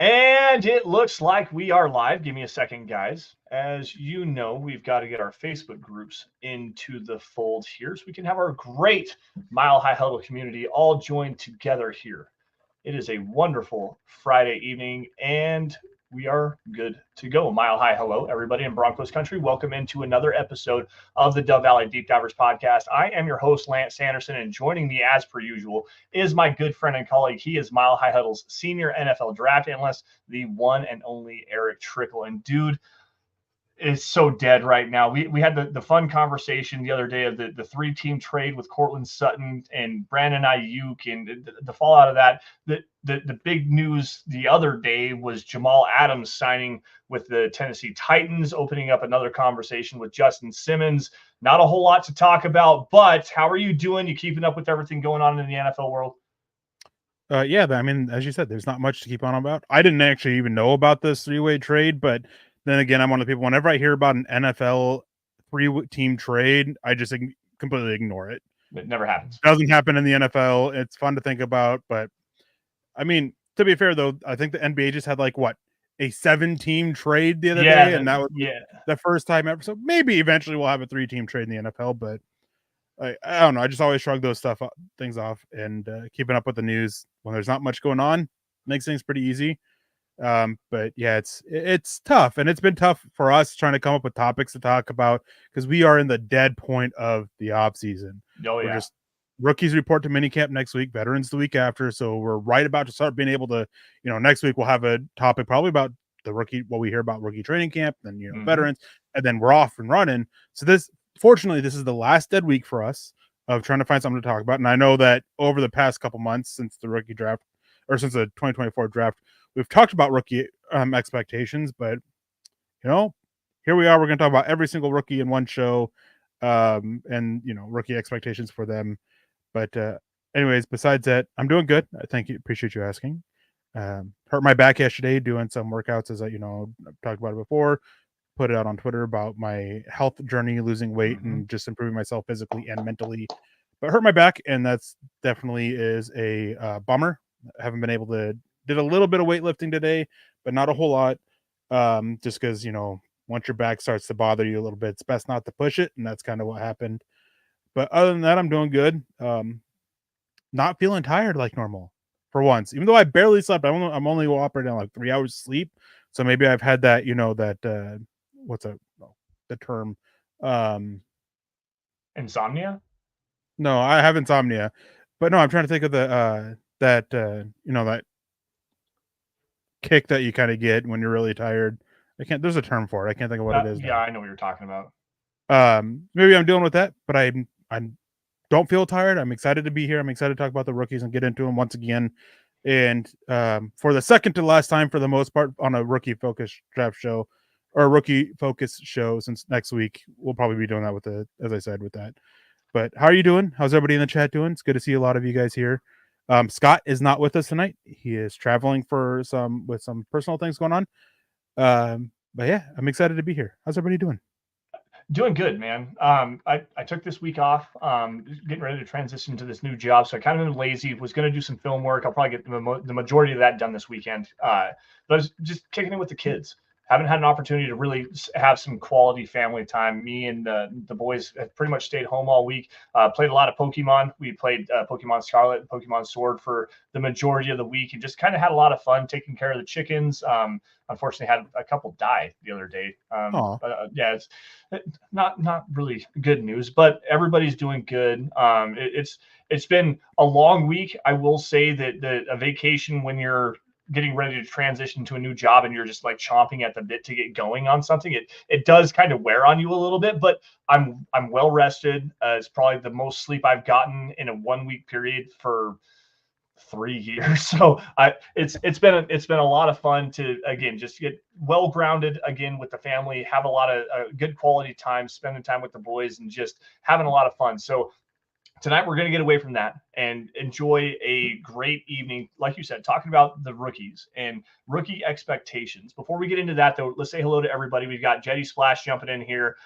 And it looks like we are live. Give me a second, guys. As you know, we've got to get our Facebook groups into the fold here so we can have our great Mile High Huddle community all joined together here. It is a wonderful Friday evening, and we are good to go. Mile High, hello, everybody in Broncos country. Welcome into another episode of the Dove Valley Deep Divers podcast. I am your host, Lance Sanderson, and joining me as per usual is my good friend and colleague. He is Mile High Huddle's senior NFL draft analyst, the one and only Erick Trickel. And dude, is so dead right now. We had the fun conversation the other day of the three-team trade with Cortland Sutton and Brandon Ayuk and the fallout of that. The big news the other day was Jamal Adams signing with the Tennessee Titans, opening up another conversation with Justin Simmons. Not a whole lot to talk about, but how are you doing? You keeping up with everything going on in the NFL world? Yeah, I mean, as you said, there's not much to keep on about. I didn't actually even know about this three-way trade, but then again, I'm one of the people, whenever I hear about an NFL three-team trade, I just completely ignore it. It never happens. It doesn't happen in the NFL. It's fun to think about, but I mean, to be fair, though, I think the NBA just had a 7-team trade the other day, and that was the first time ever. So maybe eventually we'll have a 3-team trade in the NFL, but I don't know. I just always shrug those things off, and keeping up with the news when there's not much going on makes things pretty easy. But yeah, it's tough, and it's been tough for us trying to come up with topics to talk about because we are in the dead point of the off season. We're just rookies report to minicamp next week, veterans the week after, so we're right about to start being able to, next week we'll have a topic probably about the rookie, what we hear about rookie training camp, then veterans, and then we're off and running. So fortunately, this is the last dead week for us of trying to find something to talk about. And I know that over the past couple months since the rookie draft, or since the 2024 draft, we've talked about rookie expectations, but here we are. We're going to talk about every single rookie in one show, and rookie expectations for them. But anyways, besides that, I'm doing good. Thank you. Appreciate you asking. Hurt my back yesterday doing some workouts, as I've talked about it before. Put it out on Twitter about my health journey, losing weight and just improving myself physically and mentally, but hurt my back. And that's definitely is a bummer. I haven't been able to did a little bit of weightlifting today, but not a whole lot. Just because, once your back starts to bother you a little bit, it's best not to push it. And that's kind of what happened. But other than that, I'm doing good. Not feeling tired like normal for once, even though I barely slept. I'm only operating on 3 hours sleep. So maybe I've had that, what's the term? Insomnia? No, I have insomnia, but no, I'm trying to think of the that kick that you kind of get when you're really tired. There's a term for it. I can't think of what it is. Yeah, I know what you're talking about. Maybe I'm dealing with that, but I don't feel tired. I'm excited to be here. I'm excited to talk about the rookies and get into them once again. And for the second to last time, for the most part, on a rookie focus draft show or a rookie focus show, since next week we'll probably be doing that as I said, with that. But how are you doing? How's everybody in the chat doing? It's good to see a lot of you guys here. Scott is not with us tonight. He is traveling with some personal things going on. But yeah, I'm excited to be here. How's everybody doing? Doing good, man. I took this week off, getting ready to transition to this new job. So I kind of been lazy, was going to do some film work. I'll probably get the majority of that done this weekend. But I was just kicking it with the kids. Haven't had an opportunity to really have some quality family time. Me and the boys have pretty much stayed home all week. Played a lot of Pokemon. We played Pokemon Scarlet and Pokemon Sword for the majority of the week, and just kind of had a lot of fun taking care of the chickens. Unfortunately, had a couple die the other day. Yeah, it's not really good news, but everybody's doing good. It's been a long week. I will say that a vacation when you're getting ready to transition to a new job and you're just chomping at the bit to get going on something, it does kind of wear on you a little bit, but I'm well rested. It's probably the most sleep I've gotten in a 1 week period for 3 years. So it's been a lot of fun to, again, just get well grounded again with the family, have a lot of good quality time, spending time with the boys, and just having a lot of fun. So tonight we're going to get away from that and enjoy a great evening, like you said, talking about the rookies and rookie expectations. Before we get into that, though, let's say hello to everybody. We've got Jetty Splash jumping in here,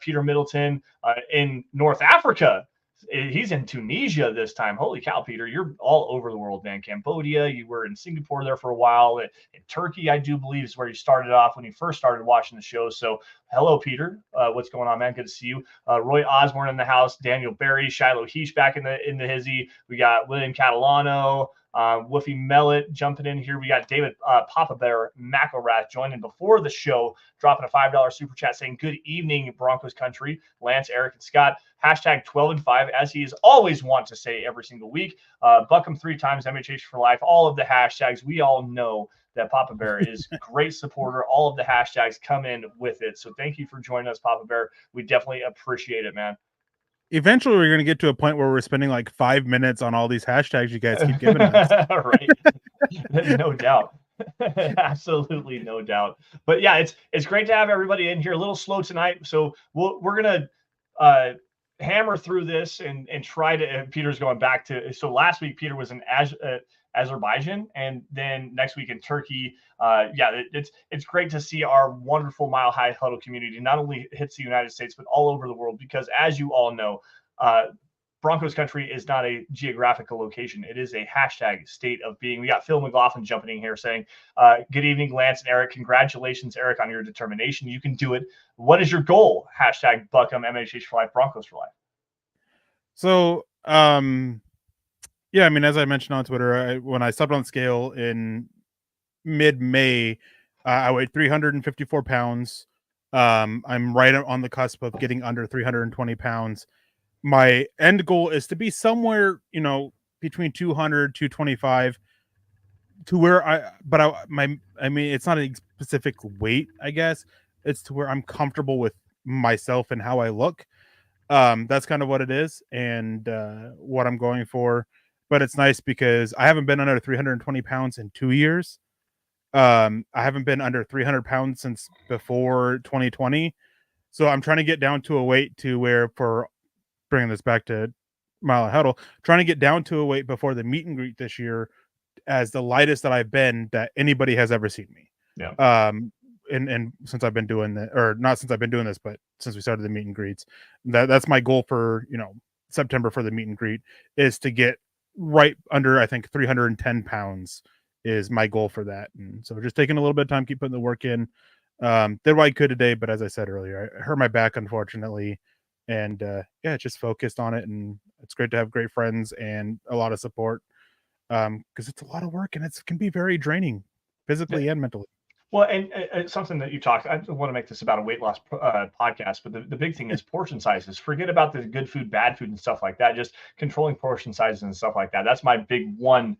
Peter Middleton in North Africa. He's in Tunisia this time. Holy cow, Peter! You're all over the world, man. Cambodia. You were in Singapore there for a while. In Turkey, I do believe, is where you started off when you first started watching the show. So, hello, Peter. What's going on, man? Good to see you. Roy Osborne in the house. Daniel Berry, Shiloh Heesh back in the hizzy. We got William Catalano. Woofy Mellet jumping in here. We got David Papa Bear McElrath joining before the show, dropping a $5 super chat saying, "Good evening, Broncos country." Lance, Eric, and Scott. Hashtag 12 and 5, as he is always want to say every single week. Buckham 3 times, MHH for life. All of the hashtags. We all know that Papa Bear is a great supporter. All of the hashtags come in with it. So thank you for joining us, Papa Bear. We definitely appreciate it, man. Eventually, we're going to get to a point where we're spending like 5 minutes on all these hashtags you guys keep giving us. Right. No doubt. Absolutely no doubt. But yeah, it's great to have everybody in here. A little slow tonight. So we're going to hammer through this and try to, Peter's going back to, so last week Peter was in Azerbaijan, and then next week in Turkey. It's great to see our wonderful Mile High Huddle community not only hits the United States, but all over the world, because as you all know, Broncos country is not a geographical location. It is a hashtag state of being. We got Phil McLaughlin jumping in here saying, good evening, Lance and Eric. Congratulations, Eric, on your determination. You can do it. What is your goal? Hashtag Buckham, MHH for life, Broncos for life. So, yeah, I mean, as I mentioned on Twitter, when I stepped on the scale in mid-May, I weighed 354 pounds. I'm right on the cusp of getting under 320 pounds. My end goal is to be somewhere, between 200, 225, to where I mean, it's not a specific weight, I guess. It's to where I'm comfortable with myself and how I look. That's kind of what it is, and what I'm going for. But it's nice because I haven't been under 320 pounds in 2 years. I haven't been under 300 pounds since before 2020. So I'm trying to get down to a weight to where, for bringing this back to Mile High Huddle, trying to get down to a weight before the meet and greet this year as the lightest that I've been that anybody has ever seen me. Yeah. And since I've been doing that, or not since I've been doing this, but since we started the meet and greets, that's my goal for, September for the meet and greet, is to get right under, I think, 310 pounds is my goal for that. And so just taking a little bit of time, keep putting the work in. Did what I could today, but as I said earlier, I hurt my back, unfortunately. And just focused on it. And it's great to have great friends and a lot of support, because it's a lot of work and it can be very draining physically and mentally. Well, and something that you talked, I don't want to make this about a weight loss podcast, but the big thing is portion sizes. Forget about the good food, bad food, and stuff like that. Just controlling portion sizes and stuff like that. That's my big one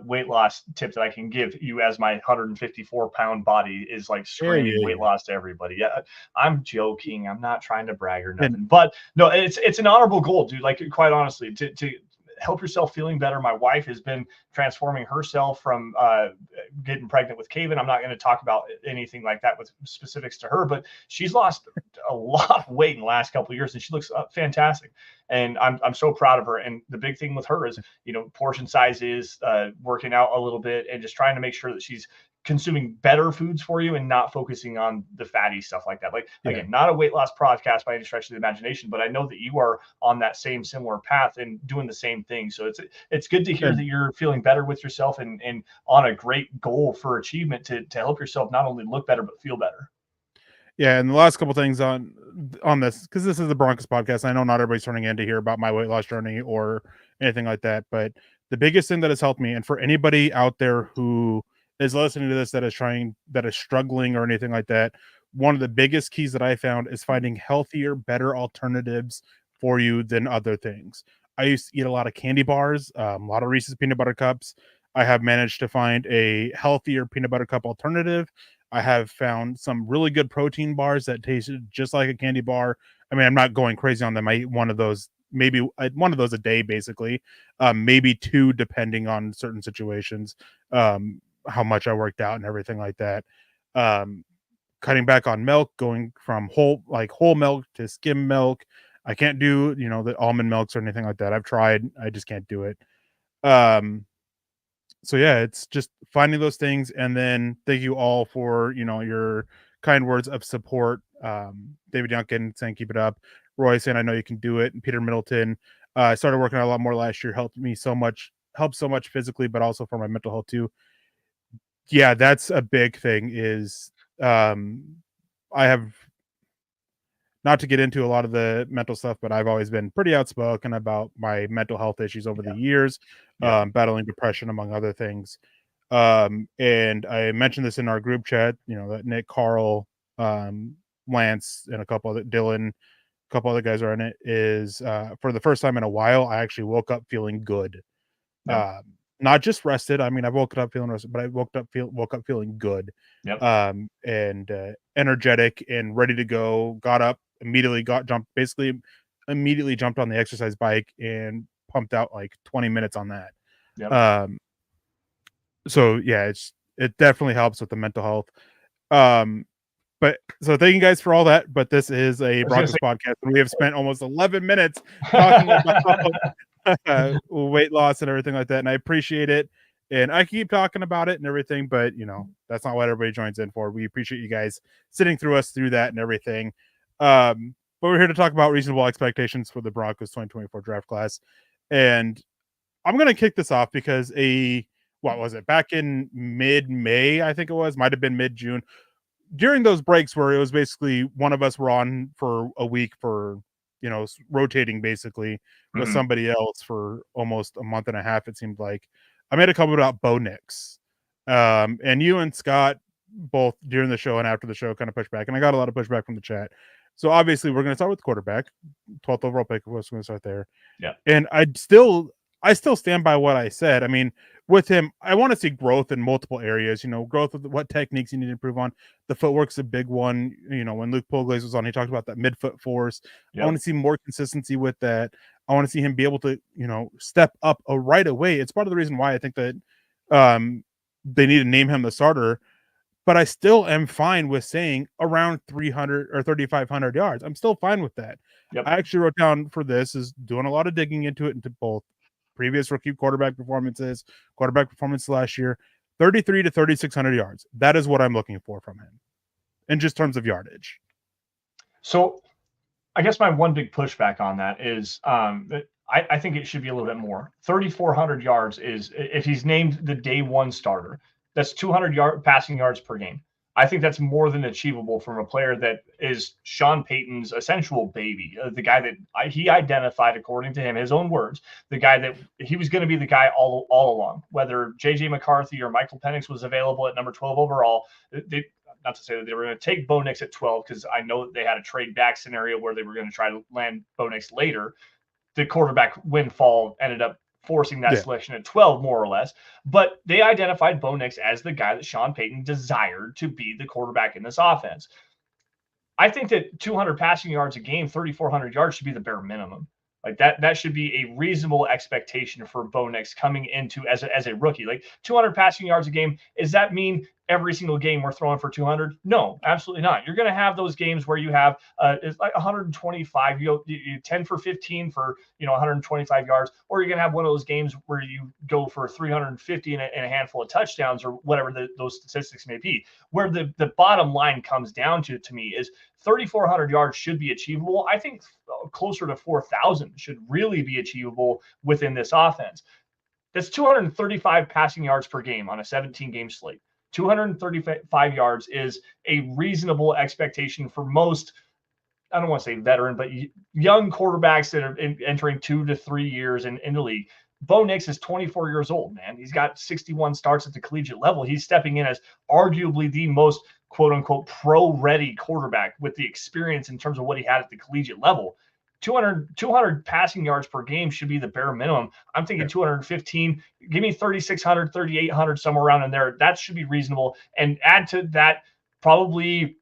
weight loss tip that I can give you, as my 154-pound body is like screaming weight loss to everybody. Yeah, I'm joking. I'm not trying to brag or nothing. But no, it's an honorable goal, dude. Like, quite honestly, to help yourself feeling better. My wife has been transforming herself from getting pregnant with Caven. I'm not going to talk about anything like that with specifics to her, but she's lost a lot of weight in the last couple of years, and she looks fantastic. And I'm so proud of her. And the big thing with her is, portion sizes, working out a little bit, and just trying to make sure that she's consuming better foods for you and not focusing on the fatty stuff like that. Like, again, not a weight loss podcast by any stretch of the imagination, but I know that you are on that same similar path and doing the same thing. So it's good to hear that you're feeling better with yourself and on a great goal for achievement to help yourself not only look better, but feel better. Yeah. And the last couple things on this, because this is the Broncos podcast, I know not everybody's turning in to hear about my weight loss journey or anything like that, but the biggest thing that has helped me, and for anybody out there who is listening to this that is struggling or anything like that, one of the biggest keys that I found is finding healthier, better alternatives for you than other things. I used to eat a lot of candy bars, a lot of Reese's peanut butter cups. I have managed to find a healthier peanut butter cup alternative. I have found some really good protein bars that tasted just like a candy bar. I mean, I'm not going crazy on them. I eat one of those, maybe one of those a day, basically, maybe two, depending on certain situations. How much I worked out and everything like that. Cutting back on milk, going from whole milk to skim milk. I can't do, the almond milks or anything like that. I've tried, I just can't do it. So yeah, it's just finding those things. And then thank you all for, your kind words of support. David Duncan saying, keep it up. Roy saying, I know you can do it. And Peter Middleton, I started working out a lot more last year. Helped so much physically, but also for my mental health too. Yeah, that's a big thing. Is I have, not to get into a lot of the mental stuff, but I've always been pretty outspoken about my mental health issues over the years, battling depression among other things. And I mentioned this in our group chat, that Nick, Carl, Lance, and Dylan, a couple other guys are in it, is for the first time in a while, I actually woke up feeling good. Not just rested. I mean, I woke up feeling rested, but I woke up feeling good. And energetic and ready to go. Got up, immediately jumped on the exercise bike and pumped out like 20 minutes on that. So yeah, it definitely helps with the mental health. But so thank you guys for all that. But this is a Broncos podcast, and we have spent almost 11 minutes talking about weight loss and everything like that. And I appreciate it. And I keep talking about it and everything, but that's not what everybody joins in for. We appreciate you guys sitting through that and everything. But we're here to talk about reasonable expectations for the Broncos 2024 draft class. And I'm going to kick this off because what was it? Back in mid-May, I think it was, might've been mid-June. During those breaks where it was basically one of us were on for a week for, rotating basically with somebody else for almost a month and a half, it seemed like. I made a comment about Bo Nix. And you and Scott both during the show and after the show kind of pushed back, and I got a lot of pushback from the chat. So obviously we're going to start with quarterback, 12th overall pick. We're going to start there. Yeah. And I still stand by what I said. I mean, with him, I want to see growth in multiple areas, growth of what techniques you need to improve on. The footwork's a big one. When Luke Poglaze was on, he talked about that midfoot force. I want to see more consistency with that. I want to see him be able to, step up right away. It's part of the reason why I think that they need to name him the starter. But I still am fine with saying around 300 or 3,500 yards. I'm still fine with that. I actually wrote down for this, is doing a lot of digging into both previous rookie quarterback performance last year, 33 to 3,600 yards. That is what I'm looking for from him in just terms of yardage. So I guess my one big pushback on that is I think it should be a little bit more. 3,400 yards is, if he's named the day one starter, that's 200 passing yards per game. I think that's more than achievable from a player that is Sean Payton's essential baby, the guy that he identified, according to him, his own words, the guy that he was going to be the guy all along. Whether J.J. McCarthy or Michael Penix was available at number 12 overall, not to say that they were going to take Bo Nix at 12, because I know that they had a trade back scenario where they were going to try to land Bo Nix later. The quarterback windfall ended up forcing that selection at 12, more or less. But they identified Bo Nix as the guy that Sean Payton desired to be the quarterback in this offense. I think that 200 passing yards a game, 3,400 yards should be the bare minimum. Like that should be a reasonable expectation for Bo Nix coming into as a rookie. Like 200 passing yards a game, does that mean every single game we're throwing for 200? No, absolutely not. You're going to have those games where you have it's like 125, you 10 for 15 for 125 yards, or you're going to have one of those games where you go for 350 and a handful of touchdowns, or whatever those statistics may be. Where the bottom line comes down to me is 3,400 yards should be achievable. I think closer to 4,000 should really be achievable within this offense. That's 235 passing yards per game on a 17-game slate. 235 yards is a reasonable expectation for most, I don't want to say veteran, but young quarterbacks that are entering 2 to 3 years in the league. Bo Nix is 24 years old, man. He's got 61 starts at the collegiate level. He's stepping in as arguably the most quote-unquote pro-ready quarterback with the experience in terms of what he had at the collegiate level. 200 passing yards per game should be the bare minimum. I'm thinking 215. Give me 3,600, 3,800, somewhere around in there. That should be reasonable. And add to that probably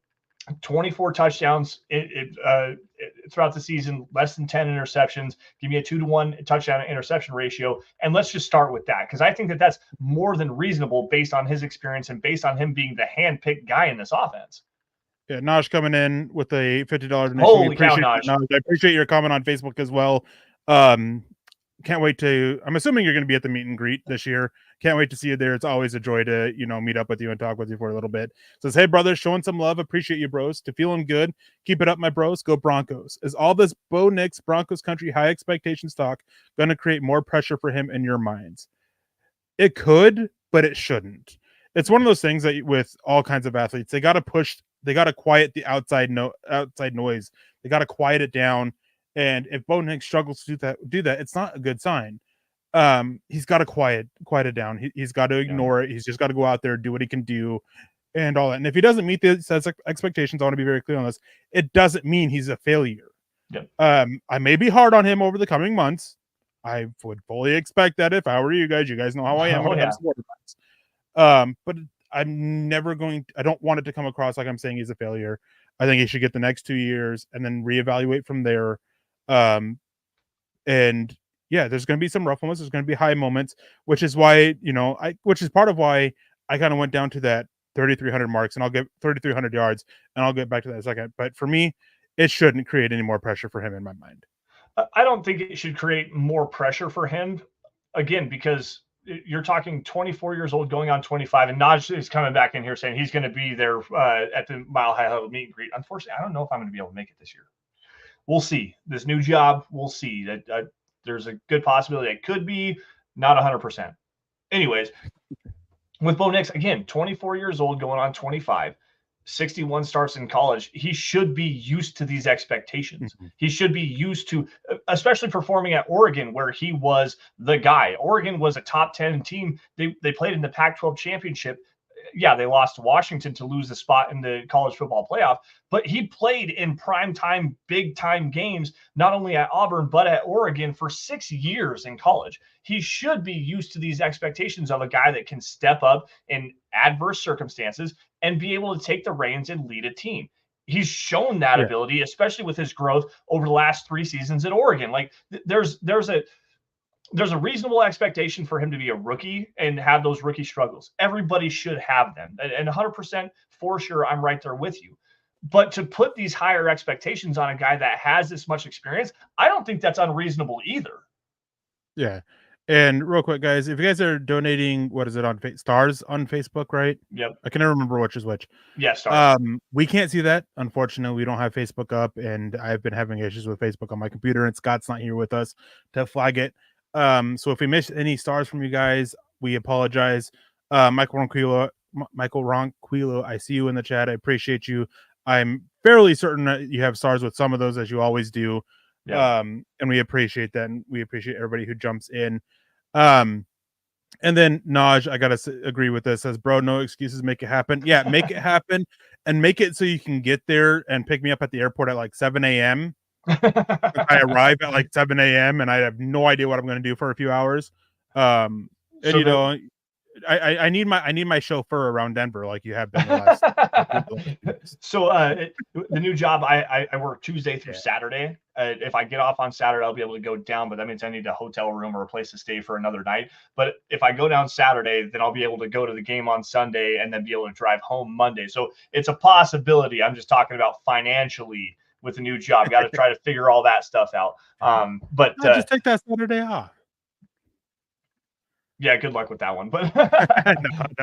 24 touchdowns throughout the season, less than 10 interceptions. Give me a 2-to-1 touchdown interception ratio. And let's just start with that, because I think that that's more than reasonable based on his experience and based on him being the hand-picked guy in this offense. Yeah, Naj coming in with a $50 donation. Holy cow, Naj. I appreciate your comment on Facebook as well. can't wait to. I'm assuming you're going to be at the meet and greet this year. Can't wait to see you there. It's always a joy to meet up with you and talk with you for a little bit. Says, hey brothers, showing some love. Appreciate you, bros. To feeling good. Keep it up, my bros. Go Broncos. Is all this Bo Nix Broncos country high expectations talk going to create more pressure for him in your minds? It could, but it shouldn't. It's one of those things that with all kinds of athletes, they got to push. They got to quiet the outside noise. They got to quiet it down. And if Bo Nix struggles to do that, it's not a good sign. He's got to quiet it down. He's got to ignore it. He's just got to go out there, do what he can do, and all that. And if he doesn't meet the expectations, I want to be very clear on this. It doesn't mean he's a failure. Yep. I may be hard on him over the coming months. I would fully expect that if I were you guys. You guys know how I am when it comes to quarterbacks. But I'm never going. I don't want it to come across like I'm saying he's a failure. I think he should get the next 2 years and then reevaluate from there. And yeah, there's going to be some rough moments. There's going to be high moments, which is why, which is part of why I kind of went down to that 3,300 marks, and I'll get 3,300 yards, and I'll get back to that in a second. But for me, it shouldn't create any more pressure for him in my mind. I don't think it should create more pressure for him, again, because you're talking 24 years old going on 25, and Naj is coming back in here saying he's going to be there at the Mile High Huddle meet and greet. Unfortunately, I don't know if I'm going to be able to make it this year. We'll see. This new job, we'll see. That there's a good possibility it could be, not 100%. Anyways, with Bo Nix, again, 24 years old going on 25, 61 starts in college. He should be used to these expectations. Mm-hmm. He should be used to, especially performing at Oregon, where he was the guy. Oregon was a top 10 team. They played in the Pac-12 championship. Yeah, they lost to Washington to lose the spot in the college football playoff, but he played in primetime, big-time games, not only at Auburn, but at Oregon for 6 years in college. He should be used to these expectations of a guy that can step up in adverse circumstances and be able to take the reins and lead a team. He's shown that ability, especially with his growth over the last 3 seasons at Oregon. Like there's a reasonable expectation for him to be a rookie and have those rookie struggles. Everybody should have them. And 100% for sure, I'm right there with you. But to put these higher expectations on a guy that has this much experience, I don't think that's unreasonable either. Yeah. And real quick, guys, if you guys are donating, what is it on stars on Facebook, right? Yep. I can never remember which is which. Yeah, stars. We can't see that. Unfortunately, we don't have Facebook up, and I've been having issues with Facebook on my computer, and Scott's not here with us to flag it. So if we missed any stars from you guys, we apologize. Michael Ronquillo, I see you in the chat. I appreciate you. I'm fairly certain that you have stars with some of those, as you always do. Yeah. And we appreciate that, and we appreciate everybody who jumps in. And then Naj, I gotta agree with this. Says, bro, no excuses, make it happen. Yeah, make it happen, and make it so you can get there and pick me up at the airport at like 7 a.m. I arrive at like 7 a.m. and I have no idea what I'm going to do for a few hours. And so I need my chauffeur around Denver like you have been the last. So the new job, I work Tuesday through Saturday. If I get off on Saturday, I'll be able to go down, but that means I need a hotel room or a place to stay for another night. But if I go down Saturday, then I'll be able to go to the game on Sunday and then be able to drive home Monday. So it's a possibility. I'm just talking about financially. With a new job, got to try to figure all that stuff out. But just take that Saturday off. Yeah, good luck with that one. But no,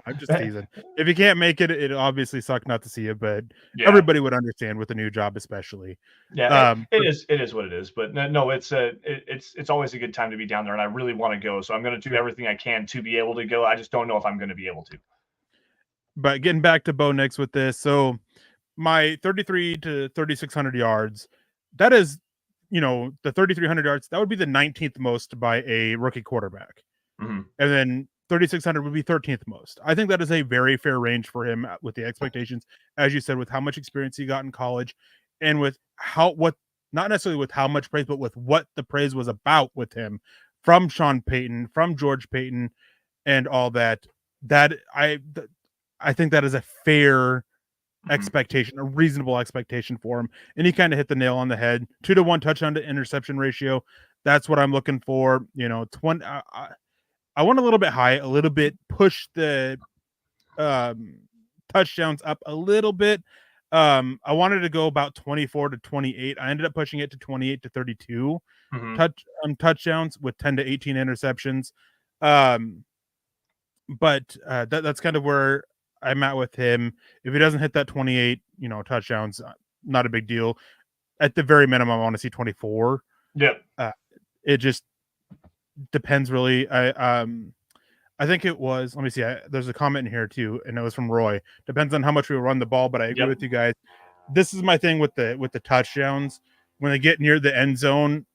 I'm just teasing. If you can't make it, it obviously sucks not to see you. But everybody would understand with a new job, especially. Yeah, it is what it is. But no, it's always a good time to be down there, and I really want to go. So I'm going to do everything I can to be able to go. I just don't know if I'm going to be able to. But getting back to Bo Nix with this, so. My 33 to 3,600 yards, that is, the 3,300 yards, that would be the 19th most by a rookie quarterback. Mm-hmm. And then 3,600 would be 13th most. I think that is a very fair range for him with the expectations, as you said, with how much experience he got in college and with not necessarily with how much praise, but with what the praise was about with him from Sean Payton, from George Payton, and all that. That I think that is a fair expectation, a reasonable expectation for him, and he kind of hit the nail on the head. 2-to-1 touchdown to interception ratio. That's what I'm looking for. 20. I want a little bit high, a little bit push the touchdowns up a little bit. I wanted to go about 24 to 28. I ended up pushing it to 28 to 32 touchdowns with 10 to 18 interceptions. But that's kind of where I'm at with him. If he doesn't hit that 28, touchdowns, not a big deal. At the very minimum, I want to see 24. Yeah. It just depends, really. I think it was. Let me see. There's a comment in here too, and it was from Roy. Depends on how much we run the ball, but I agree with you guys. This is my thing with the touchdowns. When they get near the end zone,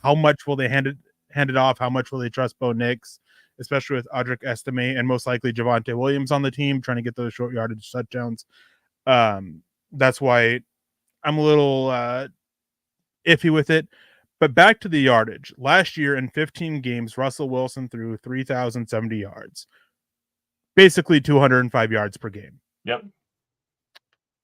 how much will they hand it off? How much will they trust Bo Nix, especially with Audric Estime and most likely Javonte Williams on the team trying to get those short yardage touchdowns? That's why I'm a little iffy with it. But back to the yardage. Last year in 15 games, Russell Wilson threw 3,070 yards. Basically 205 yards per game. Yep.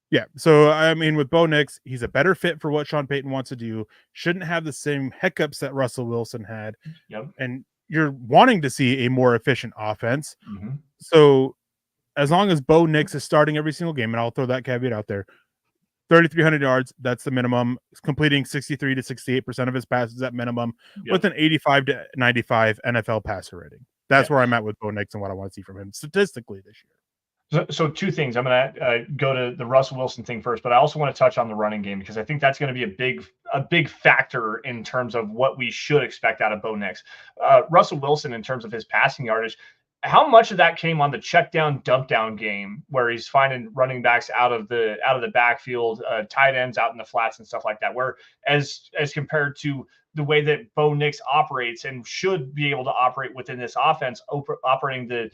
Yeah. So, I mean, with Bo Nix, he's a better fit for what Sean Payton wants to do. Shouldn't have the same hiccups that Russell Wilson had. Yep. And you're wanting to see a more efficient offense. Mm-hmm. So, as long as Bo Nix is starting every single game, and I'll throw that caveat out there, 3,300 yards, that's the minimum. He's completing 63 to 68% of his passes at minimum with an 85 to 95 NFL passer rating. That's where I'm at with Bo Nix and what I want to see from him statistically this year. So two things. I'm going to go to the Russell Wilson thing first, but I also want to touch on the running game because I think that's going to be a big factor in terms of what we should expect out of Bo Nix. Russell Wilson, in terms of his passing yardage, how much of that came on the check down, dump down game where he's finding running backs out of the backfield, tight ends out in the flats and stuff like that, where as compared to the way that Bo Nix operates and should be able to operate within this offense, operating the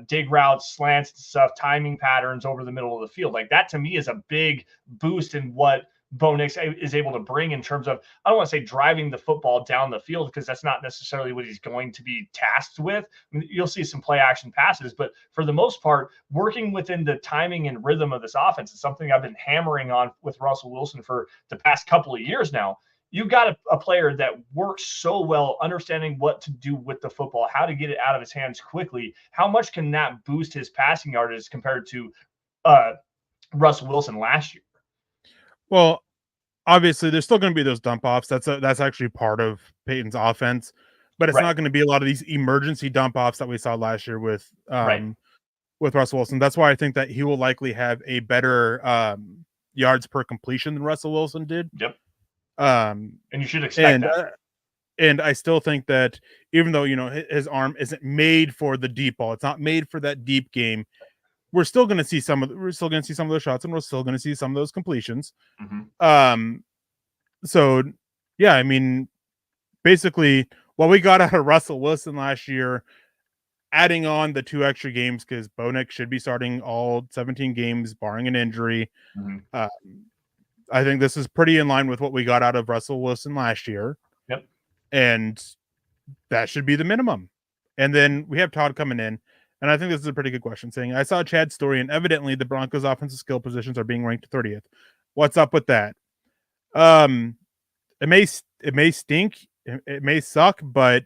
dig routes, slants, stuff, timing patterns over the middle of the field. Like that to me is a big boost in what Bo Nix is able to bring in terms of, I don't want to say driving the football down the field because that's not necessarily what he's going to be tasked with. I mean, you'll see some play action passes, but for the most part, working within the timing and rhythm of this offense is something I've been hammering on with Russell Wilson for the past couple of years now. You've got a player that works so well, understanding what to do with the football, how to get it out of his hands quickly. How much can that boost his passing yardage compared to Russell Wilson last year? Well, obviously, there's still going to be those dump offs. That's actually part of Peyton's offense, but it's not going to be a lot of these emergency dump offs that we saw last year with Russell Wilson. That's why I think that he will likely have a better yards per completion than Russell Wilson did. Yep. And you should expect that. And I still think that even though his arm isn't made for the deep ball, it's not made for that deep game. We're still going to see some of those shots, and we're still going to see some of those completions. Mm-hmm. So yeah, I mean, basically what we got out of Russell Wilson last year, adding on the 2 extra games because Bo Nix should be starting all 17 games barring an injury. Mm-hmm. I think this is pretty in line with what we got out of Russell Wilson last year. Yep. And that should be the minimum. And then we have Todd coming in. And I think this is a pretty good question, saying, I saw Chad's story, and evidently the Broncos' offensive skill positions are being ranked 30th. What's up with that? It may stink. It may suck, but,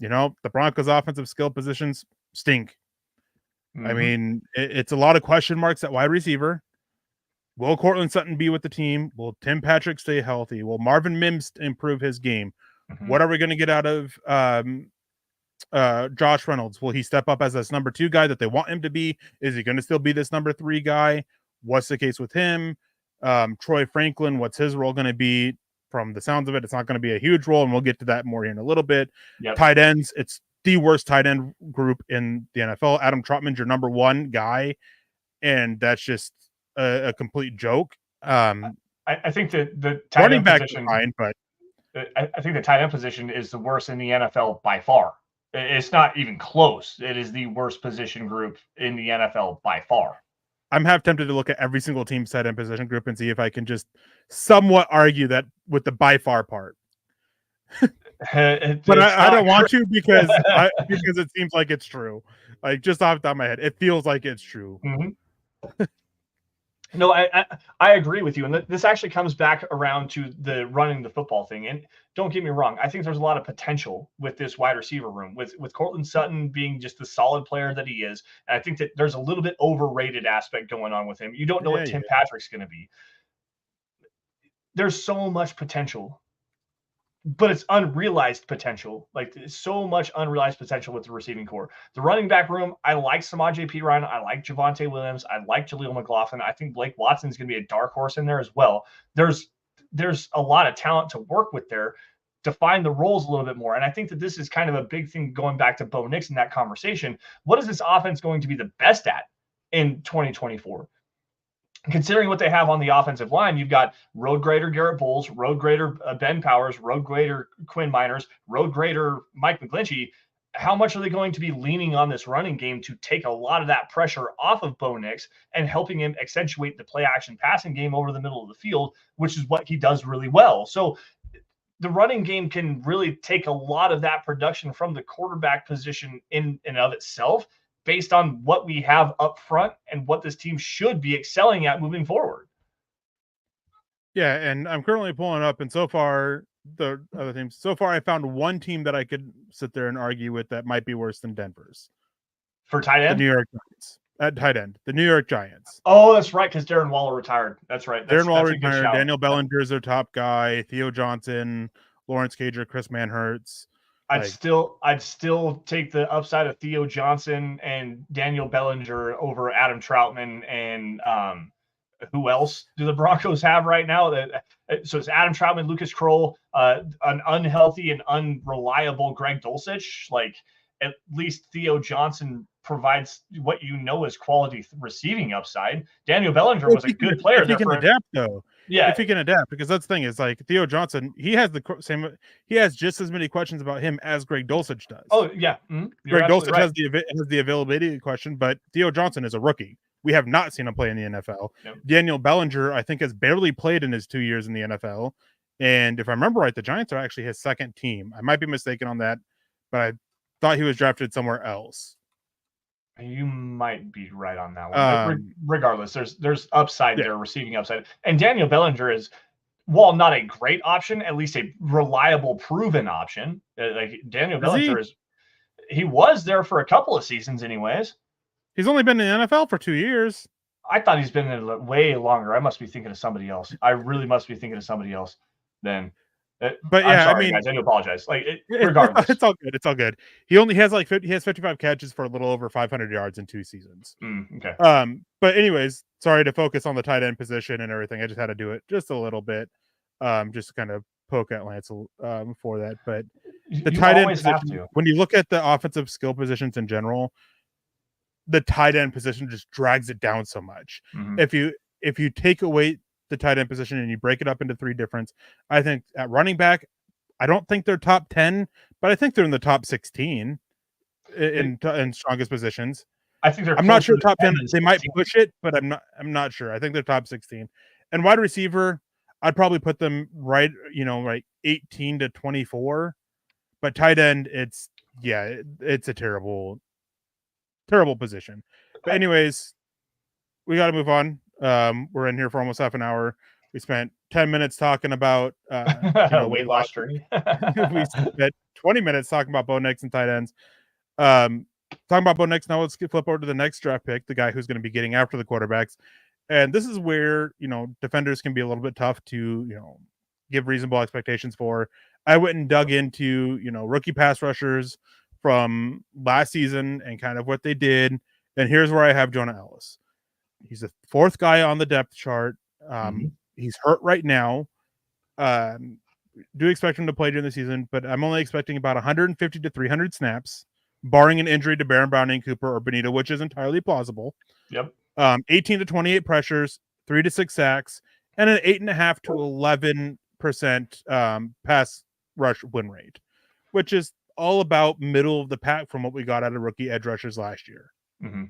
the Broncos' offensive skill positions stink. Mm-hmm. I mean, it's a lot of question marks at wide receiver. Will Cortland Sutton be with the team? Will Tim Patrick stay healthy? Will Marvin Mims improve his game? Mm-hmm. What are we going to get out of Josh Reynolds? Will he step up as this number 2 guy that they want him to be? Is he going to still be this number 3 guy? What's the case with him? Troy Franklin, what's his role going to be? From the sounds of it, it's not going to be a huge role, and we'll get to that more in a little bit. Yep. Tight ends, it's the worst tight end group in the NFL. Adam Trautman's your number 1 guy, and that's just a complete joke. I think that the tight end position, fine, but I think the tight end position is the worst in the NFL by far. It's not even close. It is the worst position group in the NFL by far. I'm half tempted to look at every single team's tight end position group and see if I can just somewhat argue that with the by far part. But I don't want to because it seems like it's true. Like just off the top of my head, it feels like it's true. Mm-hmm. No, I agree with you. And this actually comes back around to the running the football thing. And don't get me wrong, I think there's a lot of potential with this wide receiver room, with Cortland Sutton being just the solid player that he is. And I think that there's a little bit overrated aspect going on with him. You don't know what Tim Patrick's going to be. There's so much potential, but it's unrealized potential. Like, there's so much unrealized potential with the receiving core. The running back room, I like Samaje Perine. I like Javonte Williams. I like Jaleel McLaughlin. I think Blake Watson is going to be a dark horse in there as well. There's a lot of talent to work with there to find the roles a little bit more. And I think that this is kind of a big thing going back to Bo Nix in that conversation. What is this offense going to be the best at in 2024? Considering what they have on the offensive line, you've got road grader Garrett Bowles, road grader Ben Powers, road grader Quinn Miners, road grader Mike McGlinchey. How much are they going to be leaning on this running game to take a lot of that pressure off of Bo Nix and helping him accentuate the play action passing game over the middle of the field, which is what he does really well. So the running game can really take a lot of that production from the quarterback position in and of itself, based on what we have up front and what this team should be excelling at moving forward. Yeah, and I'm currently pulling up, and so far, the other teams, so far I found one team that I could sit there and argue with that might be worse than Denver's. For tight end? The New York Giants. At tight end. The New York Giants. Oh, that's right, because Darren Waller retired. That's right. Darren Waller retired. Daniel Bellinger is their top guy. Theo Johnson, Lawrence Cager, Chris Manhertz. I'd still take the upside of Theo Johnson and Daniel Bellinger over Adam Troutman and who else do the Broncos have right now? So it's Adam Troutman, Lucas Kroll, an unhealthy and unreliable Greg Dulcich. Like, at least Theo Johnson provides what you know is quality receiving upside. Daniel Bellinger was a good player. If he can adapt, though. Yeah, if he can adapt, because that's the thing is, like, Theo Johnson, he has just as many questions about him as Greg Dulcich does. Oh yeah, Greg Dulcich right. has the availability question, but Theo Johnson is a rookie. We have not seen him play in the NFL. Yep. Daniel Bellinger, I think, has barely played in his 2 years in the NFL, and if I remember right, the Giants are actually his second team. I might be mistaken on that, but I thought he was drafted somewhere else. You might be right on that one. Regardless, there's upside there, receiving upside. And Daniel Bellinger is, while not a great option, at least a reliable, proven option. Like, Daniel Bellinger he was there for a couple of seasons anyways. He's only been in the NFL for 2 years. I thought he's been in it way longer. I must be thinking of somebody else. I really must be thinking of somebody else then. But yeah, sorry, I mean, guys, I do apologize. Like, regardless, it's all good. It's all good. He only has he has 55 catches for a little over 500 yards in 2 seasons. Okay. But anyways, sorry to focus on the tight end position and everything. I just had to do it just a little bit, just to kind of poke at Lance for that. But the tight end position, when you look at the offensive skill positions in general, the tight end position just drags it down so much. Mm-hmm. If you take away the tight end position and you break it up into 3 different, I think at running back, I don't think they're top 10, but I think they're in the top 16 in strongest positions. I think I'm not sure top 10. They might push it, but I'm not sure. I think they're top 16. And wide receiver, I'd probably put them right, like 18 to 24. But tight end, it's a terrible position. But anyways, we got to move on. We're in here for almost half an hour. We spent 10 minutes talking about weight loss journey. We spent 20 minutes talking about Bo Nix and tight ends. Talking about Bo Nix, now let's flip over to the next draft pick, the guy who's going to be getting after the quarterbacks. And this is where, defenders can be a little bit tough to, give reasonable expectations for. I went and dug into, rookie pass rushers from last season and kind of what they did. And here's where I have Jonah Ellis. He's the 4th guy on the depth chart. He's hurt right now. Do expect him to play during the season, but I'm only expecting about 150 to 300 snaps, barring an injury to Baron Browning, Cooper, or Benito, which is entirely plausible. Yep. 18 to 28 pressures, 3 to 6 sacks, and an 8.5 to 11% pass rush win rate, which is all about middle of the pack from what we got out of rookie edge rushers last year. Mm-hmm.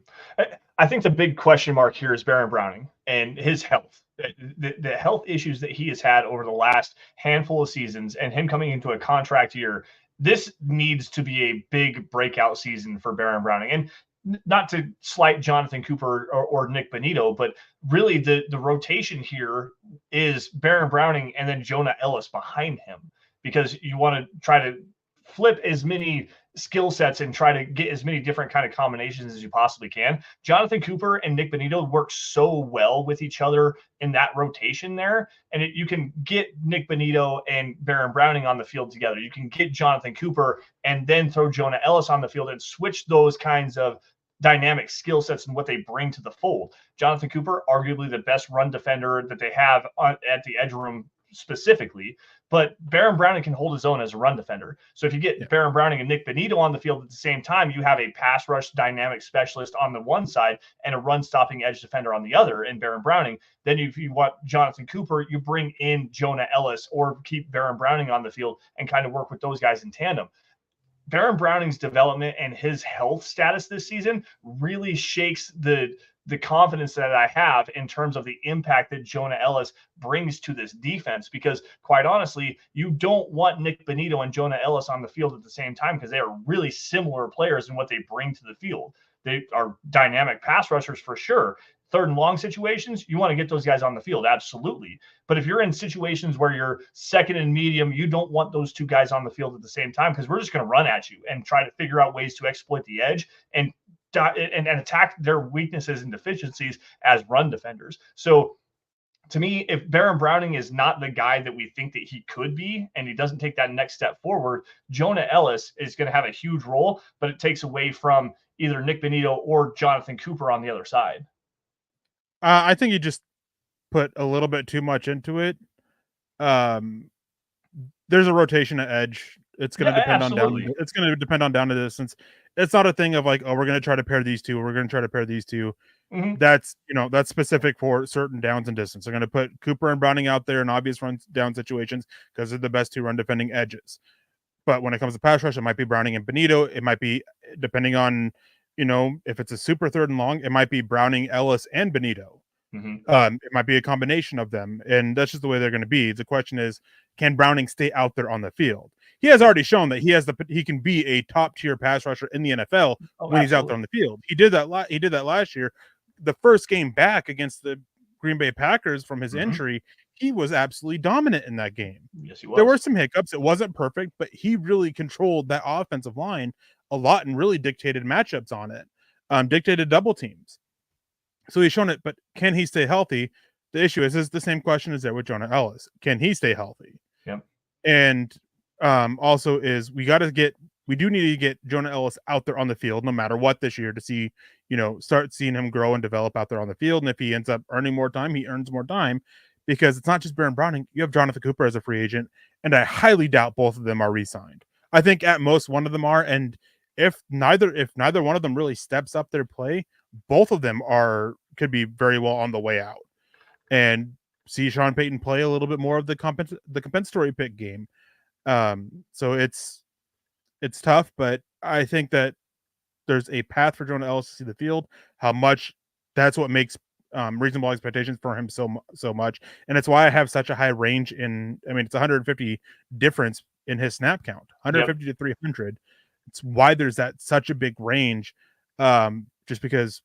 I think the big question mark here is Baron Browning and his health. The health issues that he has had over the last handful of seasons, and him coming into a contract year, this needs to be a big breakout season for Baron Browning. And not to slight Jonathan Cooper or Nick Bonito, but really the rotation here is Baron Browning and then Jonah Ellis behind him, because you want to try to flip as many skill sets and try to get as many different kind of combinations as you possibly can. Jonathan Cooper and Nick Bonito work so well with each other in that rotation there. And you can get Nick Bonito and Baron Browning on the field together. You can get Jonathan Cooper and then throw Jonah Ellis on the field and switch those kinds of dynamic skill sets and what they bring to the fold. Jonathan Cooper, arguably the best run defender that they have at the edge room specifically, but Baron Browning can hold his own as a run defender. So if you get Baron Browning and Nick Bonito on the field at the same time, you have a pass rush dynamic specialist on the one side and a run stopping edge defender on the other in Baron Browning. Then if you want Jonathan Cooper, you bring in Jonah Ellis or keep Baron Browning on the field and kind of work with those guys in tandem. Baron Browning's development and his health status this season really shakes the confidence that I have in terms of the impact that Jonah Ellis brings to this defense, because quite honestly, you don't want Nick Bonito and Jonah Ellis on the field at the same time, because they are really similar players in what they bring to the field. They are dynamic pass rushers for sure. Third and long situations, you want to get those guys on the field, absolutely. But if you're in situations where you're second and medium, you don't want those two guys on the field at the same time, because we're just going to run at you and try to figure out ways to exploit the edge and attack their weaknesses and deficiencies as run defenders. So to me, if Baron Browning is not the guy that we think that he could be, and he doesn't take that next step forward, Jonah Ellis is going to have a huge role, but it takes away from either Nick Bonito or Jonathan Cooper on the other side. I think you just put a little bit too much into it. There's a rotation at edge. It's going to depend on down. It's going to depend on down to distance. It's not a thing of like, oh, we're going to try to pair these two. We're going to try to pair these two. Mm-hmm. That's specific for certain downs and distance. They're going to put Cooper and Browning out there in obvious run down situations because they're the best two run defending edges. But when it comes to pass rush, it might be Browning and Bonito. It might be, depending on, if it's a super third and long, it might be Browning, Ellis, and Bonito. Mm-hmm. It might be a combination of them, and that's just the way they're going to be. The question is, can Browning stay out there on the field? He has already shown that he can be a top tier pass rusher in the NFL when he's out there on the field. He did that last year. The first game back against the Green Bay Packers from his injury, he was absolutely dominant in that game. Yes, he was. There were some hiccups. It wasn't perfect, but he really controlled that offensive line a lot and really dictated matchups on it, dictated double teams. So he's shown it, but can he stay healthy? The issue is the same question is there with Jonah Ellis. Can he stay healthy? Yep. And also is we do need to get Jonah Ellis out there on the field no matter what this year to see, start seeing him grow and develop out there on the field. And if he ends up earning more time, he earns more time, because it's not just Baron Browning. You have Jonathan Cooper as a free agent, and I highly doubt both of them are re-signed. I think at most one of them are, and if neither one of them really steps up their play, both of them could be very well on the way out, and see Sean Payton play a little bit more of the compensatory pick game. So it's tough, but I think that there's a path for Jonah Ellis to see the field. How much, that's what makes reasonable expectations for him so much, and it's why I have such a high range it's 150 difference in his snap count, 150 to 300. It's why there's such a big range, just because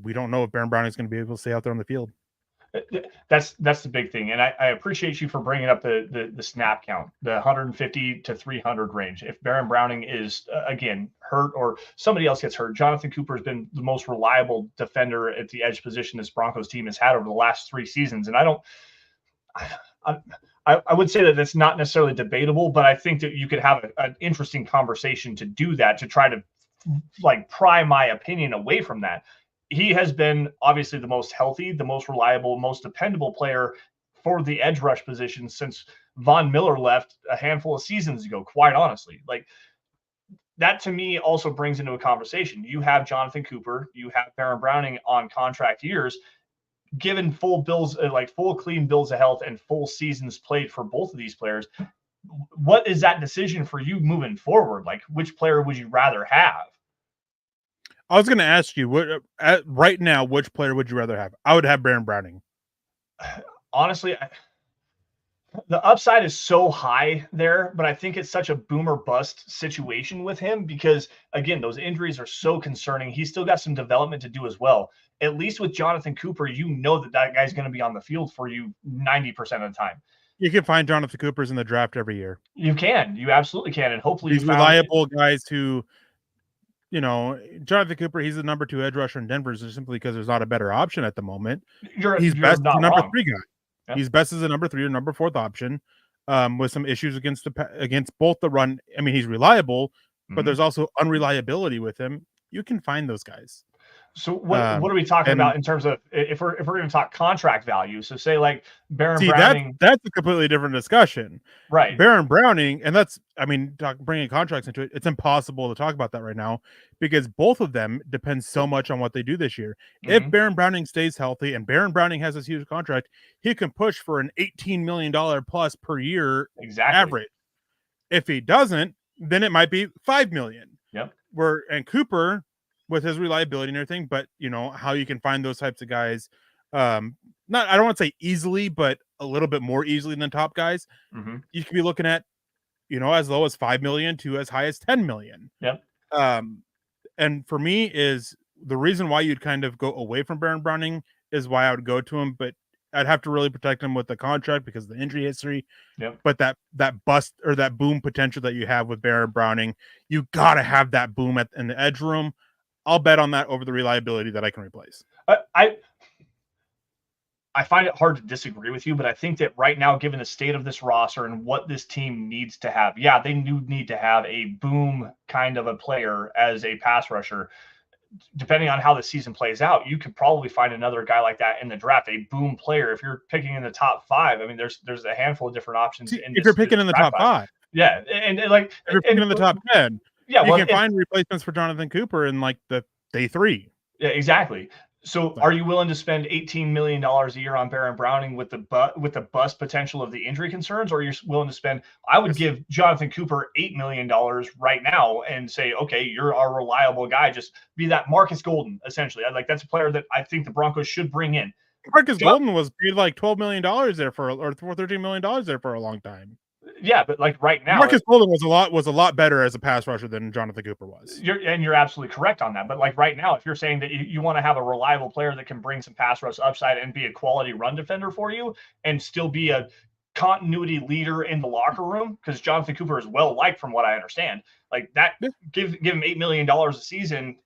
we don't know if Baron Browning is going to be able to stay out there on the field. That's the big thing, and I appreciate you for bringing up the snap count, the 150 to 300 range. If Baron Browning is again hurt or somebody else gets hurt, Jonathan Cooper has been the most reliable defender at the edge position this Broncos team has had over the last 3 seasons, and I would say that that's not necessarily debatable, but I think that you could have an interesting conversation to do that, to try to pry my opinion away from that. He has been obviously the most healthy, the most reliable, most dependable player for the edge rush position since Von Miller left a handful of seasons ago, quite honestly. That to me also brings into a conversation. You have Jonathan Cooper, you have Baron Browning on contract years, given full clean bills of health and full seasons played for both of these players. What is that decision for you moving forward? Which player would you rather have? I was going to ask you, right now, which player would you rather have? I would have Baron Browning. Honestly, The upside is so high there, but I think it's such a boomer bust situation with him because, again, those injuries are so concerning. He's still got some development to do as well. At least with Jonathan Cooper, you know that guy's going to be on the field for you 90% of the time. You can find Jonathan Coopers in the draft every year. You absolutely can, and hopefully these reliable guys who, Jonathan Cooper, he's the number 2 edge rusher in Denver simply because there's not a better option at the moment. He's best as a number 3 guy. Yep. He's best as a number 3 or number 4th option, with some issues against both the run. I mean, he's reliable, but there's also unreliability with him. You can find those guys. So what are we talking about in terms of if we're going to talk contract value? So say like Baron Browning. That's a completely different discussion, right? Baron Browning, and bringing contracts into it. It's impossible to talk about that right now because both of them depend so much on what they do this year. If Baron Browning stays healthy and Baron Browning has this huge contract, he can push for an $18 million plus per year average. If he doesn't, then it might be $5 million. Yep. And Cooper, with his reliability and everything, but how you can find those types of guys, I don't want to say easily, but a little bit more easily than top guys. You could be looking at, as low as 5 million to as high as 10 million. Yep. And for me is the reason why you'd kind of go away from Baron Browning is why I would go to him, but I'd have to really protect him with the contract because of the injury history. Yep. But that bust or that boom potential that you have with Baron Browning, you got to have that boom in the edge room. I'll bet on that over the reliability that I can replace. I find it hard to disagree with you, but I think that right now, given the state of this roster and what this team needs to have, they need to have a boom kind of a player as a pass rusher. Depending on how the season plays out, you could probably find another guy like that in the draft, a boom player. If you're picking in the top 5, I mean, there's a handful of different options. If you're picking in the top 5, yeah, and like if you're picking in the top 10. Yeah, you can find replacements for Jonathan Cooper in like the day 3. Yeah, exactly. So are you willing to spend $18 million a year on Baron Browning with the bust potential of the injury concerns, or are you willing to spend? I would give Jonathan Cooper $8 million right now and say, okay, you're our reliable guy. Just be that Marcus Golden, essentially. That's a player that I think the Broncos should bring in. Marcus Golden was paid like $12 million there or $13 million there for a long time. Yeah, but like right now, Marcus Golden was a lot better as a pass rusher than Jonathan Cooper was. You're absolutely correct on that. But like right now, if you're saying that you want to have a reliable player that can bring some pass rush upside and be a quality run defender for you, and still be a continuity leader in the locker room, because Jonathan Cooper is well liked from what I understand. Like that, give him $8 million a season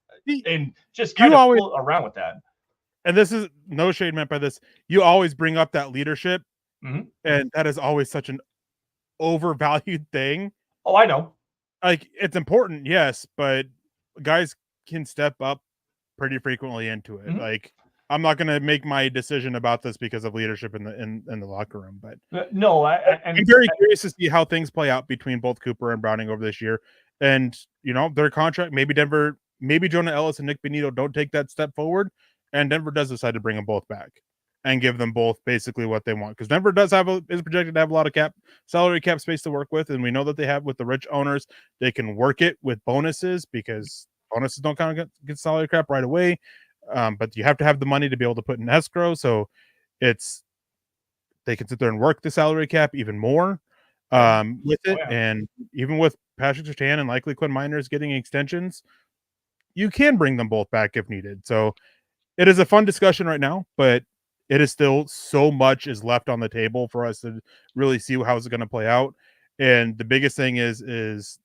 and just kind of pull around with that. And this is no shade meant by this. You always bring up that leadership, and that is always such an overvalued thing. Oh, I know. Like, it's important, yes, but guys can step up pretty frequently into it. Like, I'm not going to make my decision about this because of leadership in the locker room, but no, I'm very curious to see how things play out between both Cooper and Browning over this year. And their contract, maybe Jonah Ellis and Nick Benito don't take that step forward, and Denver does decide to bring them both back and give them both basically what they want, because Denver is projected to have a lot of salary cap space to work with, and we know that they have with the rich owners. They can work it with bonuses because bonuses don't kind of get salary cap right away, but you have to have the money to be able to put in escrow, so they can sit there and work the salary cap even more with it. And even with Patrick Surtain and likely Quinn Miners getting extensions, you can bring them both back if needed. So it is a fun discussion right now, but it is still so much is left on the table for us to really see how it's going to play out. And the biggest thing is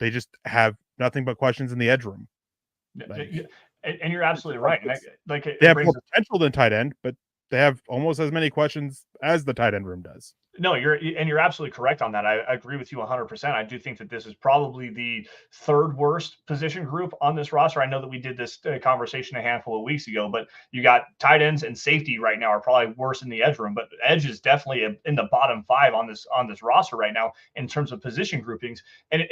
they just have nothing but questions in the edge room. And you're absolutely right. They have more potential than tight end, but they have almost as many questions as the tight end room does. No, you're absolutely correct on that. I agree with you 100%. I do think that this is probably the third worst position group on this roster. I know that we did this conversation a handful of weeks ago, but you got tight ends and safety right now are probably worse in the edge room, but edge is definitely in the bottom 5 on this roster right now in terms of position groupings. And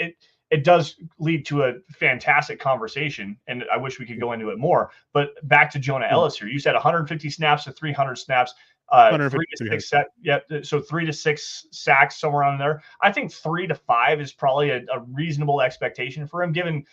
it does lead to a fantastic conversation, and I wish we could go into it more. But back to Jonah Ellis here. You said 150 snaps to 300 snaps. 3 to 6 so 3 to 6 sacks, somewhere on there. I think 3 to 5 is probably a reasonable expectation for him, given,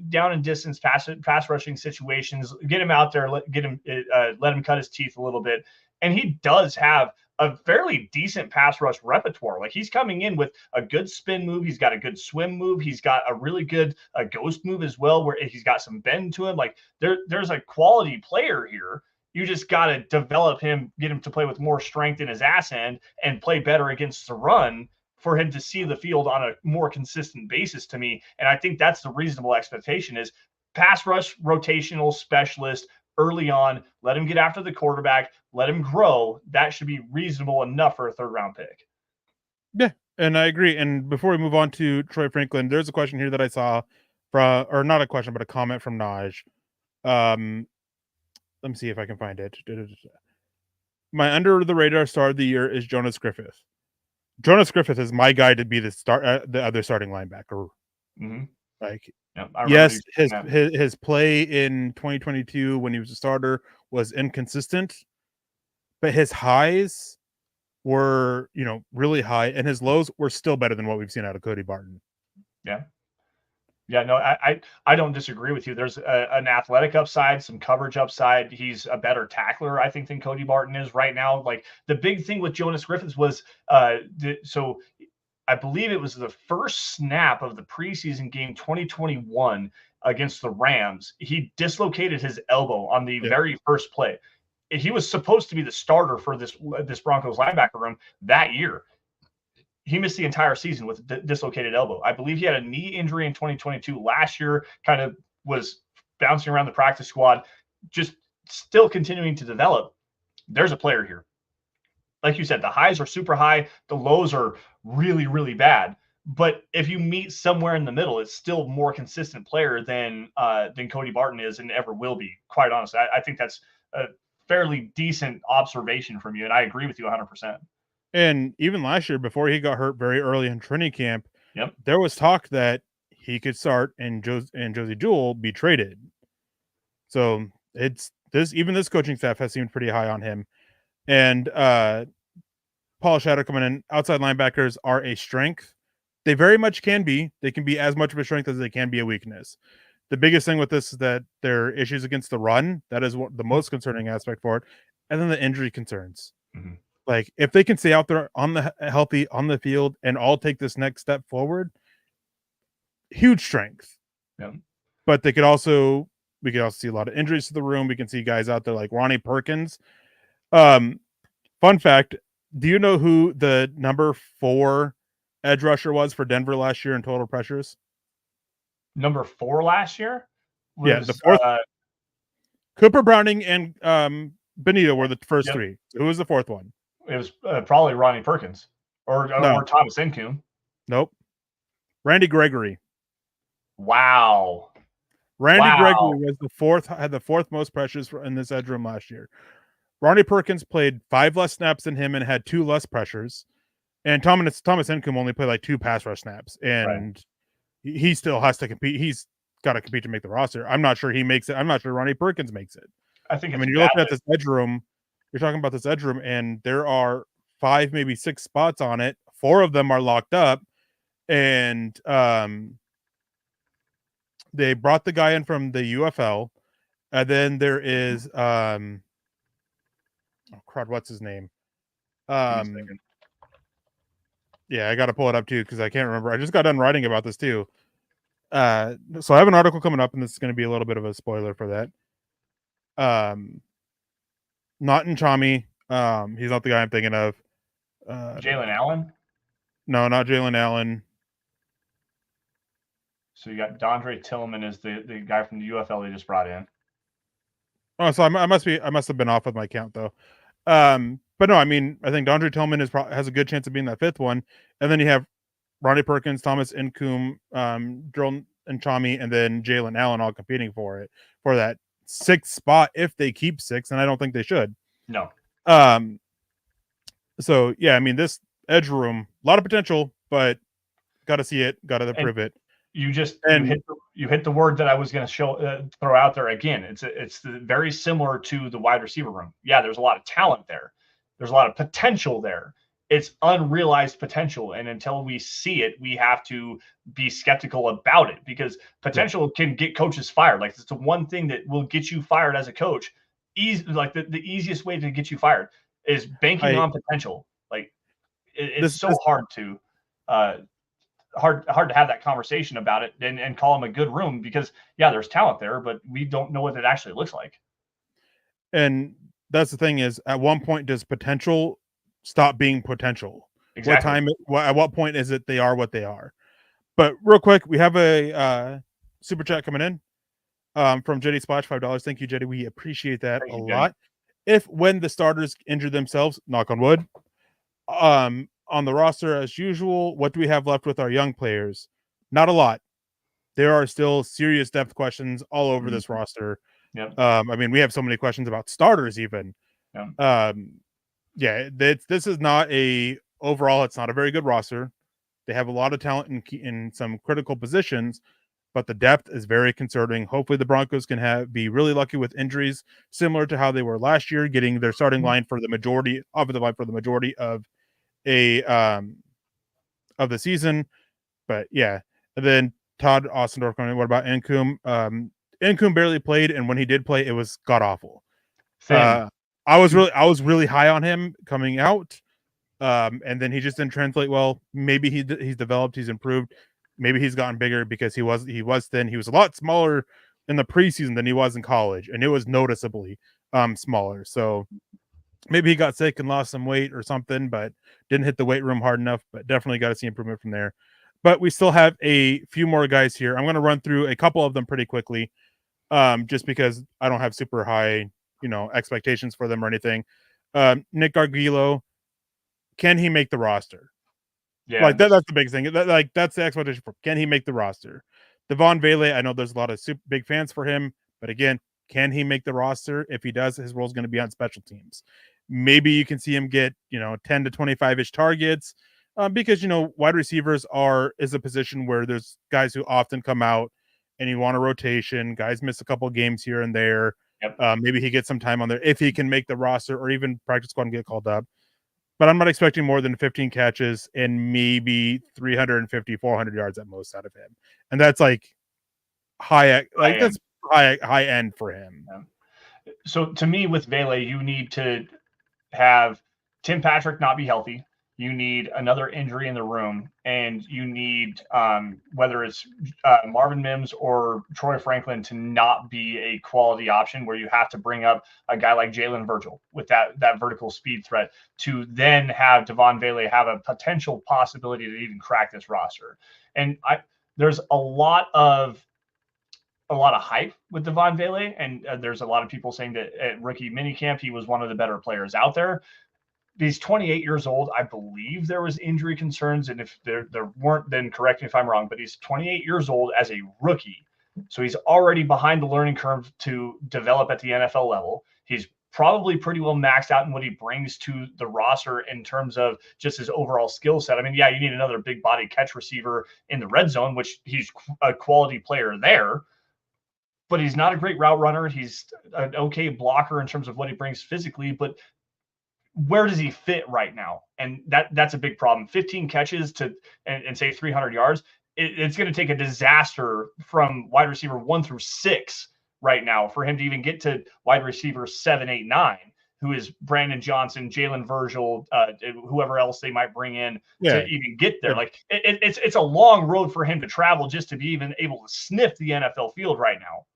down in distance pass rushing situations, get him out there, let him cut his teeth a little bit. And he does have a fairly decent pass rush repertoire. Like he's coming in with a good spin move. He's got a good swim move. He's got a really good ghost move as well, where he's got some bend to him. Like there's a quality player here. You just got to develop him, get him to play with more strength in his ass end and play better against the run for him to see the field on a more consistent basis to me. And I think that's the reasonable expectation is pass rush rotational specialist early on, let him get after the quarterback, let him grow. That should be reasonable enough for a 3rd round pick. Yeah, and I agree. And before we move on to Troy Franklin, there's a question here that I saw from, or not a question, but a comment from Naj. Let me see if I can find it. My under the radar star of the year is Jonas Griffith. Jonas Griffith is my guy to be the other starting linebacker. Mm-hmm. Like, yep, yes, his play in 2022 when he was a starter was inconsistent, but his highs were, really high, and his lows were still better than what we've seen out of Cody Barton. Yeah, no, I don't disagree with you. There's an athletic upside, some coverage upside. He's a better tackler, I think, than Cody Barton is right now. Like the big thing with Jonas Griffiths was, so I believe it was the first snap of the preseason game 2021 against the Rams. He dislocated his elbow on the very first play. He was supposed to be the starter for this Broncos linebacker room that year. He missed the entire season with a dislocated elbow. I believe he had a knee injury in 2022. Last year, kind of was bouncing around the practice squad, just still continuing to develop. There's a player here. Like you said, the highs are super high. The lows are really, really bad. But if you meet somewhere in the middle, it's still more consistent player than Cody Barton is and ever will be. Quite honestly, I think that's a fairly decent observation from you, and I agree with you 100%. And even last year, before he got hurt very early in training camp, there was talk that he could start and Josie Jewell be traded. So even this coaching staff has seemed pretty high on him. And Paul Shadow coming in, outside linebackers are a strength. They very much can be. They can be as much of a strength as they can be a weakness. The biggest thing with this is that there are issues against the run. That is the most concerning aspect for it. And then the injury concerns. Mm-hmm. Like if they can stay out there on the field and all take this next step forward, huge strength. Yeah. But we could also see a lot of injuries to the room. We can see guys out there like Ronnie Perkins. Fun fact, do you know who the number 4 edge rusher was for Denver last year in total pressures? Number 4 last year? The 4th. Cooper Browning and Benito were the first 3. So who was the 4th one? It was probably Ronnie Perkins or Thomas Incoom. Nope. Randy Gregory. Wow. Randy Gregory was had the 4th most pressures in this edge room last year. Ronnie Perkins played 5 less snaps than him and had 2 less pressures. And Thomas Incoom only played like 2 pass rush snaps. And he still has to compete. He's got to compete to make the roster. I'm not sure he makes it. I'm not sure Ronnie Perkins makes it. I mean, you're looking at this edge room. You're talking about this edge room, and there are 5, maybe 6 spots on it. 4 of them are locked up, and they brought the guy in from the UFL, and then there is what's his name? Yeah, I got to pull it up too because I can't remember. I just got done writing about this too. So I have an article coming up, and this is going to be a little bit of a spoiler for that. Not Nchami. He's not the guy I'm thinking of. Jalen Allen? No, not Jalen Allen. So you got Dondre Tillman is the guy from the UFL they just brought in. Oh, so I must have been off with my count though. But no, I mean, I think Dondre Tillman has a good chance of being that 5th one, and then you have Ronnie Perkins, Thomas Incoom, Drill Nchami, and then Jalen Allen all competing for that 6th spot if they keep 6, and I don't think they should. No. So yeah, I mean, this edge room, a lot of potential, but got to see it, got to prove it. You hit the word that I was going to throw out there again. It's very similar to the wide receiver room. Yeah, there's a lot of talent there. There's a lot of potential there. It's unrealized potential, and until we see it, we have to be skeptical about it because potential can get coaches fired. Like it's the one thing that will get you fired as a coach. The easiest way to get you fired. is banking on potential. Like it's so hard to hard to have that conversation about it and call them a good room because there's talent there, but we don't know what it actually looks like. And that's the thing is, at one point does potential stop being potential? Exactly. At what point is it they are what they are? But real quick, we have a super chat coming in from JD Splash, $5. Thank you, JD. We appreciate that a lot. If when the starters injure themselves, knock on wood, on the roster as usual, what do we have left with our young players? Not a lot. There are still serious depth questions all over this roster. Yep. I mean, we have so many questions about starters even. Yep. This is not overall, it's not a very good roster. They have a lot of talent in some critical positions, but the depth is very concerning. Hopefully the Broncos can be really lucky with injuries, similar to how they were last year, getting their starting line for the majority of the season. But yeah, and then Todd Ostendorf, what about Nkum? Nkum barely played, and when he did play, it was god awful. I was really high on him coming out, and then he just didn't translate well. Maybe he's developed, he's improved. Maybe he's gotten bigger because he was thin. He was a lot smaller in the preseason than he was in college, and it was noticeably smaller. So maybe he got sick and lost some weight or something, but didn't hit the weight room hard enough. But definitely got to see improvement from there. But we still have a few more guys here. I'm going to run through a couple of them pretty quickly, just because I don't have super high, expectations for them or anything. Nick Gargilo, can he make the roster? Yeah, that's the big thing. That's the expectation for. Can he make the roster? Devon Vele, I know there's a lot of super big fans for him, but again, can he make the roster? If he does, his role is going to be on special teams. Maybe you can see him get 10 to 25-ish targets, because wide receivers is a position where there's guys who often come out and you want a rotation. Guys miss a couple of games here and there. Yep. Maybe he gets some time on there if he can make the roster or even practice squad and get called up. But I'm not expecting more than 15 catches and maybe 350, 400 yards at most out of him. And that's high end for him. Yeah. So to me, with Vele, you need to have Tim Patrick not be healthy. You need another injury in the room, and you need whether it's Marvin Mims or Troy Franklin to not be a quality option where you have to bring up a guy like Jalen Virgil with that vertical speed threat to then have Devon Vele have a potential possibility to even crack this roster. And there's a lot of hype with Devon Vele, and there's a lot of people saying that at rookie minicamp he was one of the better players out there. He's 28 years old. I believe there was injury concerns, and if there weren't, then correct me if I'm wrong, but he's 28 years old as a rookie. So he's already behind the learning curve to develop at the NFL level. He's probably pretty well maxed out in what he brings to the roster in terms of just his overall skill set. I mean, you need another big body catch receiver in the red zone, which he's a quality player there, but he's not a great route runner. He's an okay blocker in terms of what he brings physically, but where does he fit right now? And that's a big problem. 15 catches and say 300 yards. It's going to take a disaster from wide receiver 1 through 6 right now for him to even get to wide receiver 7, 8, 9, who is Brandon Johnson, Jalen Virgil, whoever else they might bring in to even get there. Like it's a long road for him to travel just to be even able to sniff the NFL field right now.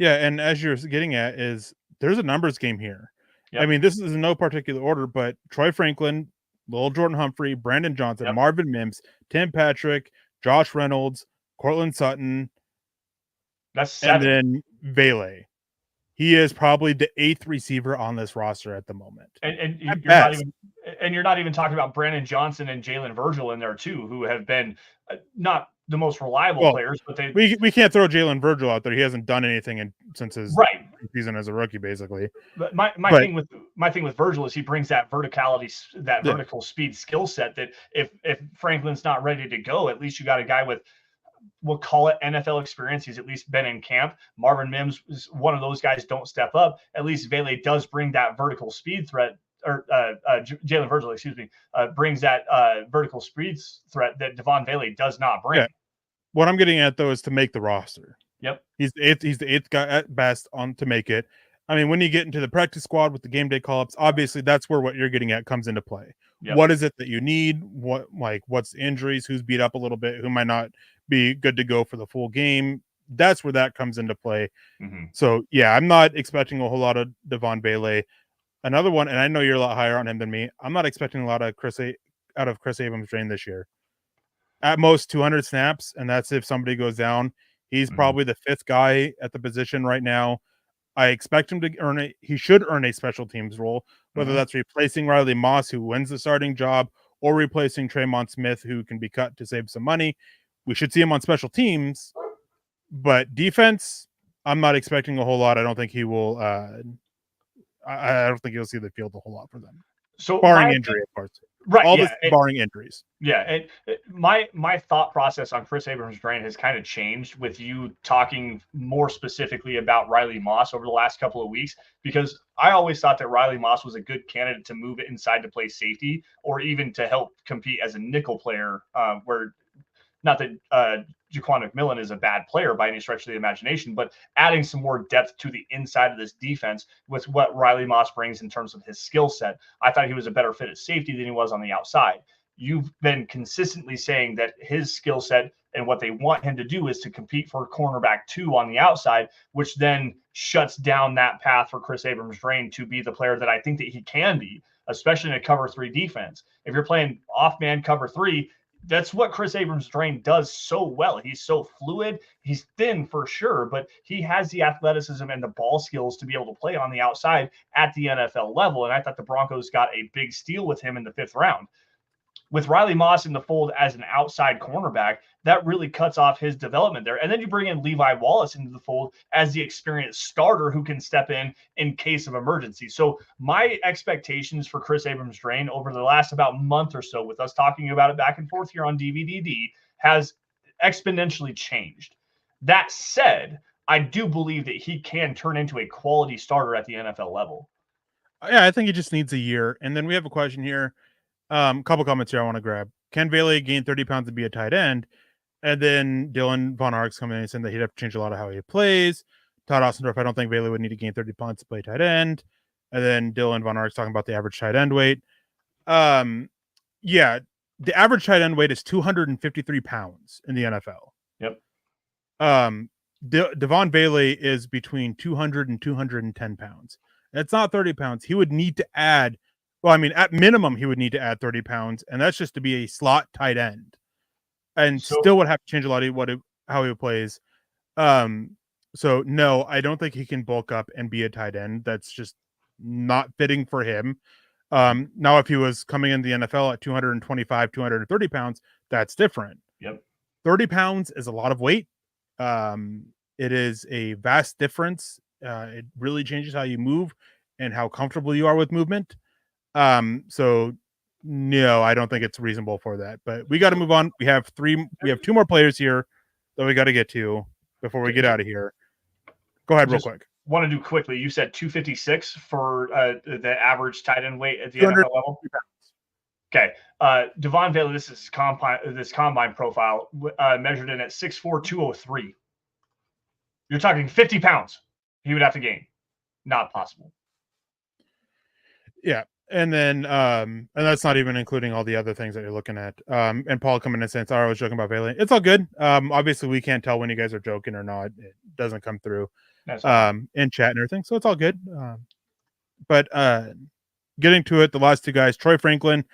Yeah, and as you're getting at is there's a numbers game here. Yep. I mean, this is in no particular order, but Troy Franklin, Lil Jordan Humphrey, Brandon Johnson, Marvin Mims, Tim Patrick, Josh Reynolds, Cortland Sutton. That's 7. And then Vele. He is probably the 8th receiver on this roster at the moment. And you're not even talking about Brandon Johnson and Jalen Virgil in there too, who have been not the most reliable players, but we can't throw Jalen Virgil out there. He hasn't done anything since his season as a rookie, basically. But my thing with Virgil is he brings that verticality, that vertical speed skill set that if Franklin's not ready to go, at least you got a guy with, we'll call it NFL experience. He's at least been in camp. Marvin Mims is one of those guys. Don't step up. At least Vele does bring that vertical speed threat. Or Jalen Virgil, brings that vertical speed threat that Devon Vele does not bring. Yeah. What I'm getting at though is to make the roster. Yep, he's the eighth guy at best on to make it. I mean, when you get into the practice squad with the game day call-ups, obviously that's where what you're getting at comes into play. Yep. What is it that you need? What's the injuries? Who's beat up a little bit? Who might not be good to go for the full game? That's where that comes into play. Mm-hmm. So yeah, I'm not expecting a whole lot of Devon Bailey. Another one, and I know you're a lot higher on him than me. I'm not expecting a lot of Chris Abrams-Drain this year. At most 200 snaps, and that's if somebody goes down. He's probably the fifth guy at the position right now. I expect him to earn it. He should earn a special teams role, whether that's replacing Riley Moss, who wins the starting job, or replacing Tremont Smith, who can be cut to save some money. We should see him on special teams, but defense, I'm not expecting a whole lot. I don't think he will. I don't think he'll see the field a whole lot for them. So barring injury, of course. Right. All this barring injuries. Yeah. And my thought process on Chris Abrams-Drain has kind of changed with you talking more specifically about Riley Moss over the last couple of weeks, because I always thought that Riley Moss was a good candidate to move it inside to play safety or even to help compete as a nickel player, where not that Jaquan McMillan is a bad player by any stretch of the imagination, but adding some more depth to the inside of this defense with what Riley Moss brings in terms of his skill set. I thought he was a better fit at safety than he was on the outside. You've been consistently saying that his skill set and what they want him to do is to compete for cornerback 2 on the outside, which then shuts down that path for Chris Abrams-Drain to be the player that I think that he can be, especially in a cover 3 defense. If you're playing off-man cover 3, that's what Chris Abrams-Drain does so well. He's so fluid. He's thin for sure, but he has the athleticism and the ball skills to be able to play on the outside at the NFL level. And I thought the Broncos got a big steal with him in the 5th round. With Riley Moss in the fold as an outside cornerback, that really cuts off his development there. And then you bring in Levi Wallace into the fold as the experienced starter who can step in case of emergency. So my expectations for Chris Abrams-Drain over the last about month or so, with us talking about it back and forth here on DVDD, has exponentially changed. That said, I do believe that he can turn into a quality starter at the NFL level. Yeah, I think he just needs a year. And then we have a question here. Couple comments here I want to grab. Can Bailey gain 30 pounds to be a tight end? And then Dylan Von Ark's coming in and saying that he'd have to change a lot of how he plays. Todd Ostendorf, I don't think Bailey would need to gain 30 pounds to play tight end. And then Dylan Von Ark's talking about the average tight end weight. Yeah, the average tight end weight is 253 pounds in the NFL. Yep. Devon Bailey is between 200 and 210 pounds. That's not 30 pounds. He would need to add, well, I mean, at minimum, he would need to add 30 pounds, and that's just to be a slot tight end. And still would have to change a lot of how he plays. So no, I don't think he can bulk up and be a tight end. That's just not fitting for him. Now, if he was coming in the NFL at 225, 230 pounds, that's different. Yep. 30 pounds is a lot of weight. It is a vast difference. It really changes how you move and how comfortable you are with movement. So no, I don't think it's reasonable for that, but we got to move on. We have 2 more players here that we got to get to before we get out of here. Go ahead real quick. Want to do quickly. You said 256 for the average tight end weight at the NFL level. Okay. Devon Bailey, this is this combine profile measured in at 6'4", 203. You're talking 50 pounds he would have to gain. Not possible. Yeah. And then, and that's not even including all the other things that you're looking at. And Paul coming in and saying, sorry, I was joking about Bailey. It's all good. Obviously we can't tell when you guys are joking or not. It doesn't come through, in chat and everything. So it's all good. But getting to it, the last 2 guys, Troy Franklin,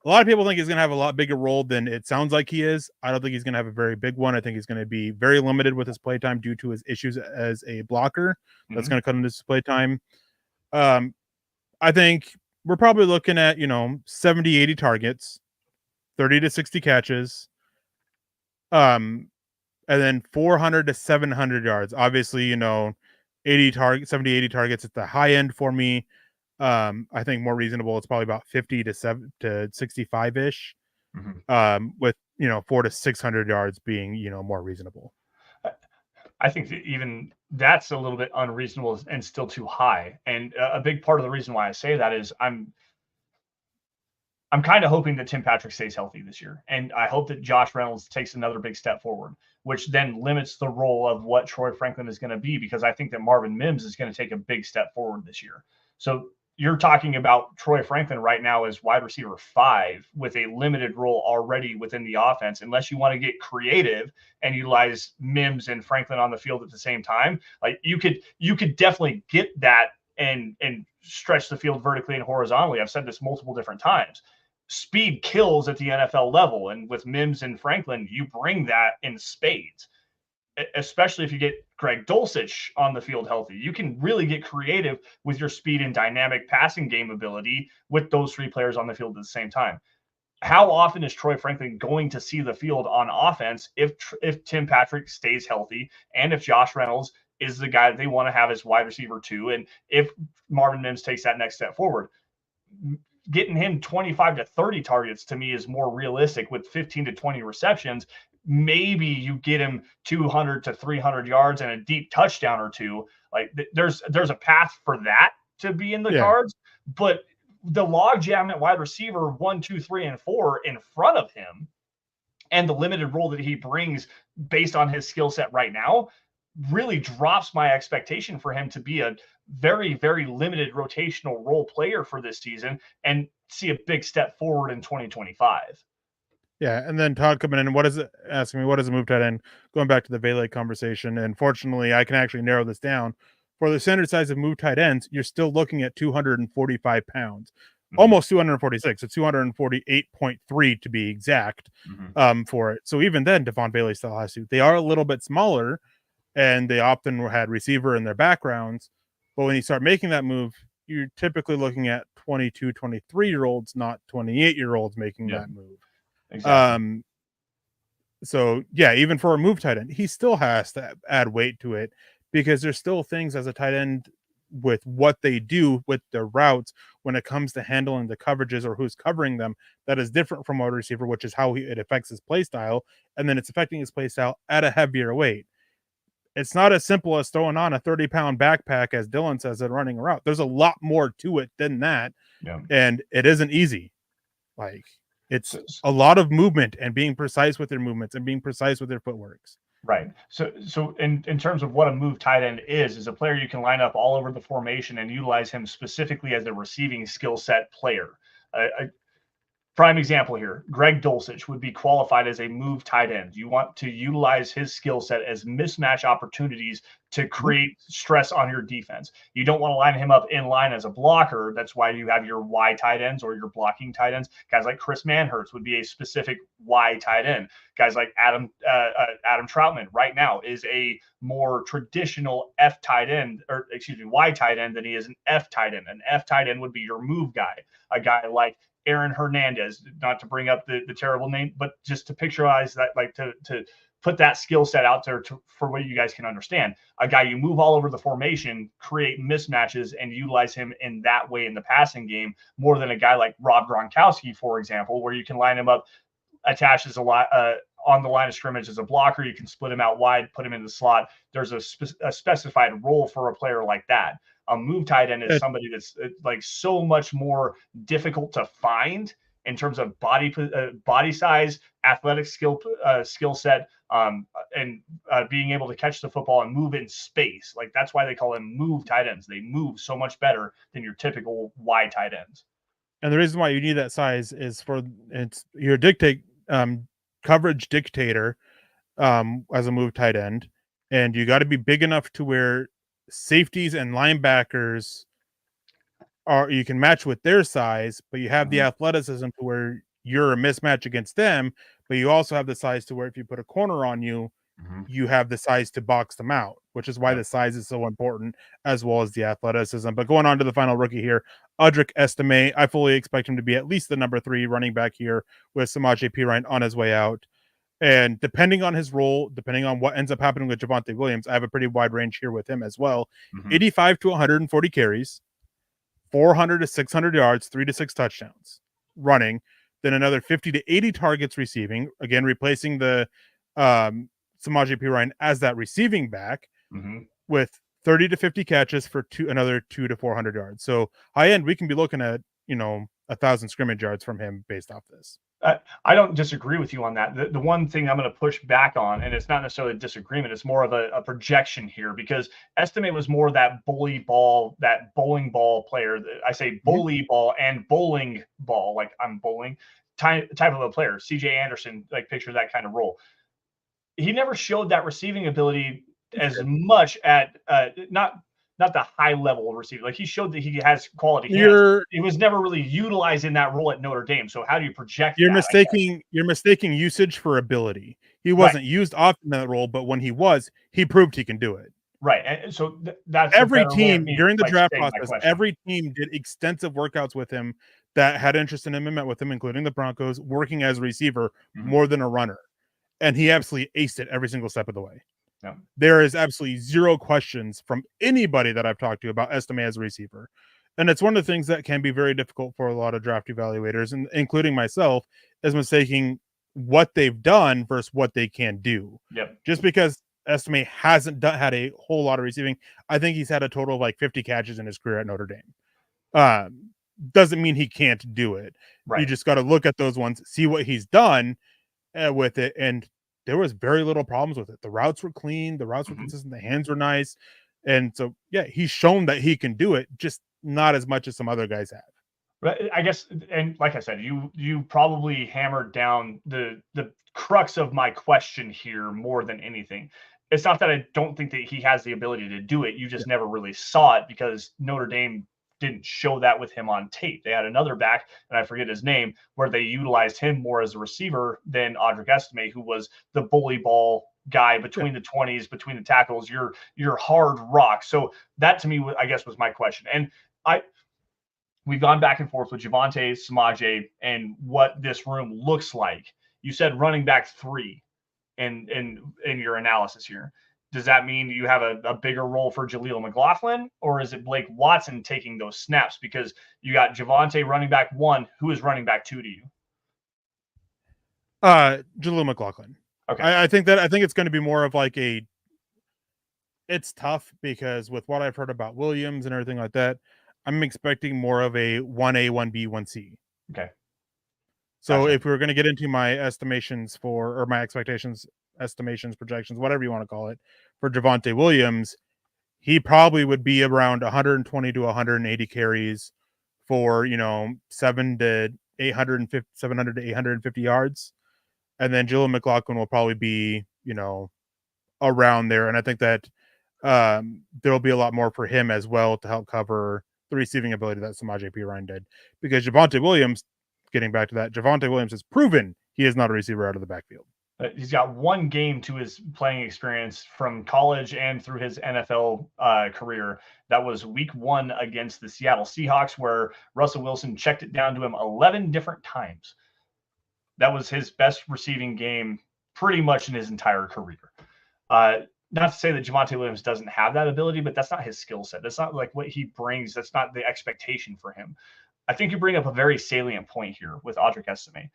a lot of people think he's going to have a lot bigger role than it sounds like he is. I don't think he's going to have a very big one. I think he's going to be very limited with his playtime due to his issues as a blocker. That's going to cut into his playtime. I think we're probably looking at, 70, 80 targets, 30 to 60 catches, and then 400 to 700 yards. Obviously, 70, 80 targets at the high end for me. I think more reasonable, it's probably about 50 to 65-ish, with, 400 to 600 yards being, more reasonable. I think that even that's a little bit unreasonable and still too high. And a big part of the reason why I say that is I'm I'm kind of hoping that Tim Patrick stays healthy this year. And I hope that Josh Reynolds takes another big step forward, which then limits the role of what Troy Franklin is going to be, because I think that Marvin Mims is going to take a big step forward this year. So you're talking about Troy Franklin right now as wide receiver 5 with a limited role already within the offense, unless you want to get creative and utilize Mims and Franklin on the field at the same time. Like you could definitely get that and stretch the field vertically and horizontally. I've said this multiple different times. Speed kills at the NFL level, and with Mims and Franklin, you bring that in spades, especially if you get Greg Dulcich on the field healthy. You can really get creative with your speed and dynamic passing game ability with those 3 players on the field at the same time. How often is Troy Franklin going to see the field on offense if Tim Patrick stays healthy and if Josh Reynolds is the guy that they want to have as wide receiver 2, and if Marvin Mims takes that next step forward? Getting him 25 to 30 targets to me is more realistic with 15 to 20 receptions. Maybe you get him 200 to 300 yards and a deep touchdown or 2. Like there's a path for that to be in the cards, but the logjam at wide receiver 1, 2, 3, and 4 in front of him, and the limited role that he brings based on his skill set right now, really drops my expectation for him to be a very, very limited rotational role player for this season and see a big step forward in 2025. Yeah, and then Todd coming in, asking me, what is a move tight end? Going back to the Valet conversation, and fortunately, I can actually narrow this down. For the standard size of move tight ends, you're still looking at 245 pounds, almost 246. It's 248.3 to be exact for it. So even then, Devon Bailey still has to. They are a little bit smaller, and they often had receiver in their backgrounds. But when you start making that move, you're typically looking at 22, 23-year-olds, not 28-year-olds making that move. Exactly. So yeah, even for a move tight end, he still has to add weight to it, because there's still things as a tight end with what they do with their routes when it comes to handling the coverages or who's covering them that is different from a receiver, which is how it affects his play style, and then it's affecting his play style at a heavier weight. It's not as simple as throwing on a 30-pound backpack, as Dylan says, and running a route. There's a lot more to it than that, and it isn't easy. Like, it's a lot of movement and being precise with their movements and being precise with their footworks. Right. So in terms of what a move tight end is a player you can line up all over the formation and utilize him specifically as a receiving skill set player. Prime example here, Greg Dulcich would be qualified as a move tight end. You want to utilize his skill set as mismatch opportunities to create stress on your defense. You don't want to line him up in line as a blocker. That's why you have your Y tight ends or your blocking tight ends. Guys like Chris Manhertz would be a specific Y tight end. Guys like Adam Troutman right now is a more traditional F tight end, or excuse me, Y tight end than he is an F tight end. An F tight end would be your move guy. A guy like Aaron Hernandez, not to bring up the terrible name, but just to picturize that, like to put that skill set out there for what you guys can understand. A guy you move all over the formation, create mismatches, and utilize him in that way in the passing game more than a guy like Rob Gronkowski, for example, where you can line him up, attach as a lot on the line of scrimmage as a blocker. You can split him out wide, put him in the slot. There's a specified role for a player like that. A move tight end is somebody that's like so much more difficult to find in terms of body size, athletic skill set, and being able to catch the football and move in space. Like that's why they call them move tight ends. They move so much better than your typical wide tight ends. And the reason why you need that size is it's your coverage dictator as a move tight end, and you got to be big enough to where safeties and linebackers you can match with their size, but you have the athleticism to where you're a mismatch against them, but you also have the size to where if you put a corner on you, you have the size to box them out, which is why the size is so important, as well as the athleticism. But going on to the final rookie here, Audric Estime, I fully expect him to be at least the number 3 running back here with Samaje Perine on his way out. And depending on his role, depending on what ends up happening with Javonte Williams, I have a pretty wide range here with him as well. 85 to 140 carries, 400 to 600 yards, 3 to 6 touchdowns running, then another 50 to 80 targets receiving, again, replacing the Samaje Perine as that receiving back with 30 to 50 catches for another 2 to 400 yards. So high end, we can be looking at, a 1,000 scrimmage yards from him based off this. I don't disagree with you on that. The one thing I'm going to push back on, and it's not necessarily a disagreement, it's more of a projection here, because Estime was more that bully ball, that bowling ball player. I say bully ball and bowling ball, like I'm bowling, type of a player. CJ Anderson, like picture that kind of role. He never showed that receiving ability as much at not the high level receiver. Like he showed that he has quality hands. He was never really utilized in that role at Notre Dame. So how do you project you're that? You're mistaking usage for ability. He wasn't used often in that role, but when he was, he proved he can do it. Right. And so that's every team during the draft process, every team did extensive workouts with him that had interest in him and met with him, including the Broncos, working as a receiver more than a runner. And he absolutely aced it every single step of the way. Yeah. There is absolutely zero questions from anybody that I've talked to about Estime as a receiver. And it's one of the things that can be very difficult for a lot of draft evaluators, and including myself, is mistaking what they've done versus what they can do. Yep. Just because Estime hasn't had a whole lot of receiving, I think he's had a total of like 50 catches in his career at Notre Dame. Doesn't mean he can't do it. Right. You just got to look at those ones, see what he's done with it, and there was very little problems with it. The routes were clean, the routes were consistent, the hands were nice. And so, yeah, he's shown that he can do it, just not as much as some other guys have. But I guess, and like I said, you probably hammered down the crux of my question here more than anything. It's not that I don't think that he has the ability to do it. You just never really saw it because Notre Dame didn't show that with him on tape. They had another back, and I forget his name, where they utilized him more as a receiver than Audric Estime, who was the bully ball guy between the 20s, between the tackles, your hard rock. So that to me, I guess, was my question. And we've gone back and forth with Javonte, Samaje, and what this room looks like. You said running back 3 in your analysis here. Does that mean you have a bigger role for Jaleel McLaughlin, or is it Blake Watson taking those snaps? Because you got Javonte running back 1. Who is running back 2 to you? Jaleel McLaughlin. Okay. I think it's going to be more of like it's tough because with what I've heard about Williams and everything like that, I'm expecting more of a 1A, 1B, 1C. Okay. So if we were going to get into my estimations or my expectations, estimations, projections, whatever you want to call it, for Javonte Williams, he probably would be around 120 to 180 carries for, 700 to 850 yards. And then Jaleel McLaughlin will probably be, around there. And I think that there'll be a lot more for him as well to help cover the receiving ability that Samaje Perine did. Because Javonte Williams, getting back to that, Javonte Williams has proven he is not a receiver out of the backfield. He's got one game to his playing experience from college and through his NFL career. That was week 1 against the Seattle Seahawks, where Russell Wilson checked it down to him 11 different times. That was his best receiving game pretty much in his entire career. Not to say that Javonte Williams doesn't have that ability, but that's not his skill set. That's not like what he brings. That's not the expectation for him. I think you bring up a very salient point here with Audric Estime.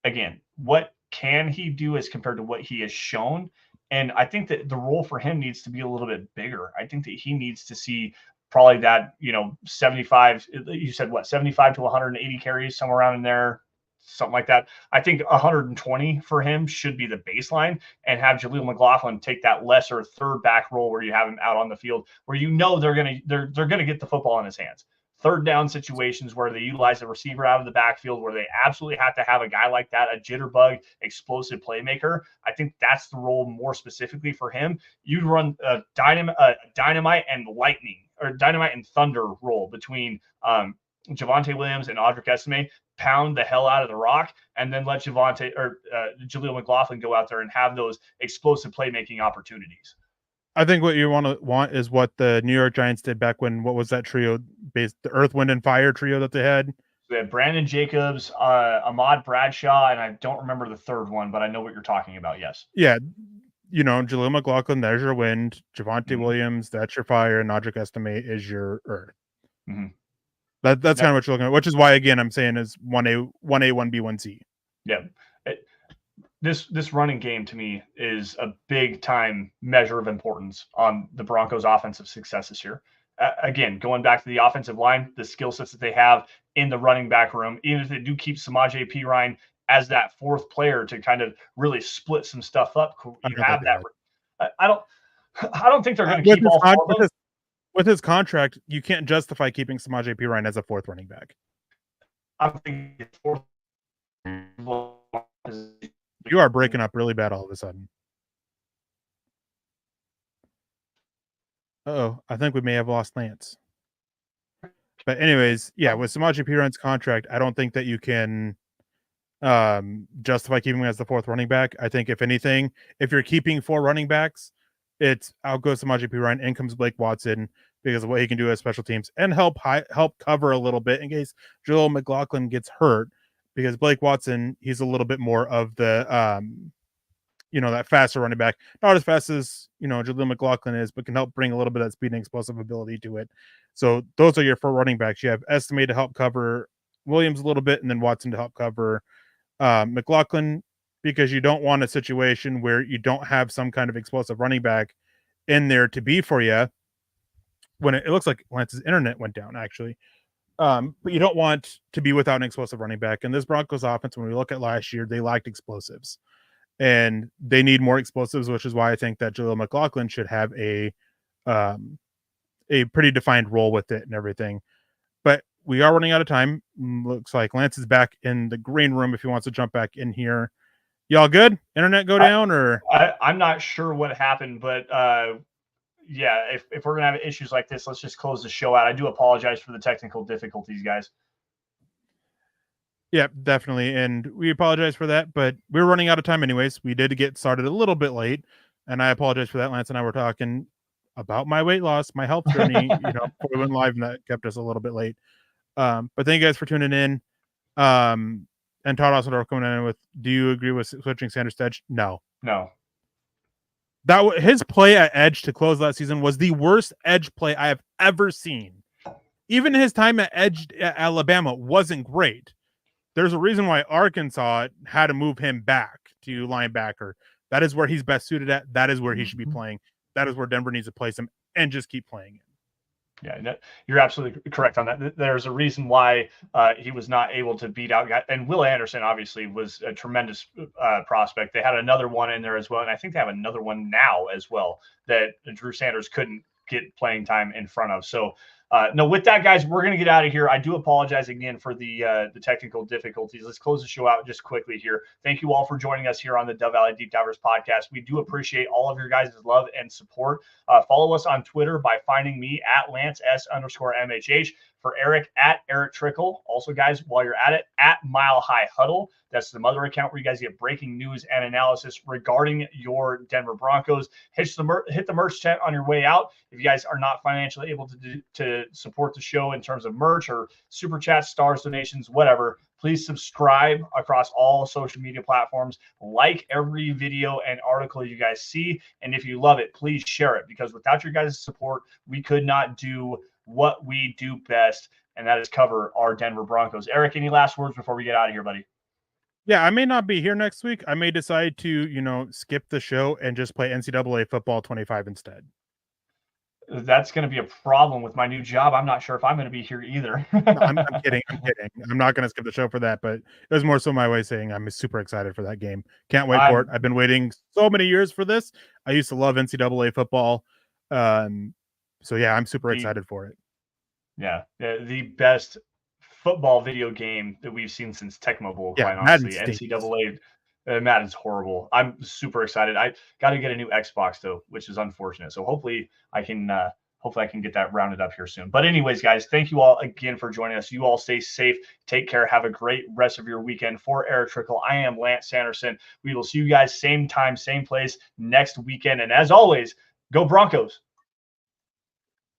Again, what can he do as compared to what he has shown? And I think that the role for him needs to be a little bit bigger. I think that he needs to see probably that, 75, you said what, 75 to 180 carries, somewhere around in there, something like that. I think 120 for him should be the baseline, and have Jaleel McLaughlin take that lesser third back role where you have him out on the field, where they're gonna get the football in his hands. Third down situations where they utilize the receiver out of the backfield, where they absolutely have to have a guy like that, a jitterbug, explosive playmaker. I think that's the role more specifically for him. You'd run a dynamite and lightning, or dynamite and thunder role between Javonte Williams and Audric Estime, pound the hell out of the rock, and then let Jaleel McLaughlin go out there and have those explosive playmaking opportunities. I think what you want is what the New York Giants did back when, what was that trio based, the Earth, Wind, and Fire trio that they had? We had Brandon Jacobs, Ahmad Bradshaw, and I don't remember the third one, but I know what you're talking about. Yes. Yeah. Jaleel McLaughlin, there's your wind. Javonte Williams, that's your fire. And Audric Estime is your earth. That's kind of what you're looking at, which is why, again, I'm saying is 1A, 1B, 1C. Yeah. This running game to me is a big time measure of importance on the Broncos' offensive success this year. again, going back to the offensive line, the skill sets that they have in the running back room, even if they do keep Samaje Perine as that fourth player to kind of really split some stuff up, you have that. I don't think they're going to keep all four of them. With his contract, you can't justify keeping Samaje Perine as a fourth running back. I'm thinking fourth. You are breaking up really bad all of a sudden. I think we may have lost Lance. But anyways, yeah, with Samaje Perine's contract, I don't think that you can justify keeping him as the fourth running back. I think if anything, if you're keeping 4 running backs, it's out goes Samaje Perine, in comes Blake Watson because of what he can do as special teams and help cover a little bit in case Joel McLaughlin gets hurt, because Blake Watson, he's a little bit more of the that faster running back, not as fast as Jaleel McLaughlin is, but can help bring a little bit of that speed and explosive ability to it. So those are your 4 running backs. You have Estimate to help cover Williams a little bit, and then Watson to help cover McLaughlin, because you don't want a situation where you don't have some kind of explosive running back in there to be for you when it looks like Lance's internet went down, actually. But you don't want to be without an explosive running back. And this Broncos offense, when we look at last year, they lacked explosives. And they need more explosives, which is why I think that Jaleel McLaughlin should have a pretty defined role with it and everything. But we are running out of time. Looks like Lance is back in the green room if he wants to jump back in here. Y'all good? Internet go down? Or I'm not sure what happened, but yeah, if we're gonna have issues like this, let's just close the show out. I do apologize for the technical difficulties, guys. Yeah, definitely. And we apologize for that, but we're running out of time anyways. We did get started a little bit late, and I apologize for that. Lance and I were talking about my weight loss, my health journey, before we went live, and that kept us a little bit late. But thank you guys for tuning in. And Todd also coming in with, do you agree with switching Sanders to edge? No. His play at edge to close last season was the worst edge play I have ever seen. Even his time at edge at Alabama wasn't great. There's a reason why Arkansas had to move him back to linebacker. That is where he's best suited at. That is where he should be playing. That is where Denver needs to place him and just keep playing him. Yeah, you're absolutely correct on that. There's a reason why he was not able to beat out guys. And Will Anderson obviously was a tremendous prospect. They had another one in there as well, and I think they have another one now as well that Drew Sanders couldn't get playing time in front of. So no, with that, guys, we're going to get out of here. I do apologize again for the technical difficulties. Let's close the show out just quickly here. Thank you all for joining us here on the Dove Valley Deep Divers podcast. We do appreciate all of your guys' love and support. Follow us on Twitter by finding me at LanceS_MHH. For Erick at Erick Trickel. Also, guys, while you're at it, at Mile High Huddle. That's the mother account where you guys get breaking news and analysis regarding your Denver Broncos. Hit the merch tent on your way out. If you guys are not financially able to support the show in terms of merch or super chats, stars, donations, whatever, please subscribe across all social media platforms. Like every video and article you guys see. And if you love it, please share it, because without your guys' support, we could not do what we do best, and that is cover our Denver Broncos. Erick, any last words before we get out of here, buddy? Yeah, I may not be here next week. I may decide to, skip the show and just play NCAA football 25 instead. That's going to be a problem with my new job. I'm not sure if I'm going to be here either. No, I'm kidding. I'm not going to skip the show for that, but it was more so my way of saying I'm super excited for that game. Can't wait for it. I've been waiting so many years for this. I used to love NCAA football. So yeah, I'm super excited for it. Yeah, the best football video game that we've seen since Tecmo Bowl, quite honestly. NCAA, Madden's horrible. I'm super excited. I got to get a new Xbox though, which is unfortunate. So hopefully I can get that rounded up here soon. But anyways, guys, thank you all again for joining us. You all stay safe. Take care. Have a great rest of your weekend. For Erick Trickel, I am Lance Sanderson. We will see you guys same time, same place next weekend. And as always, go Broncos.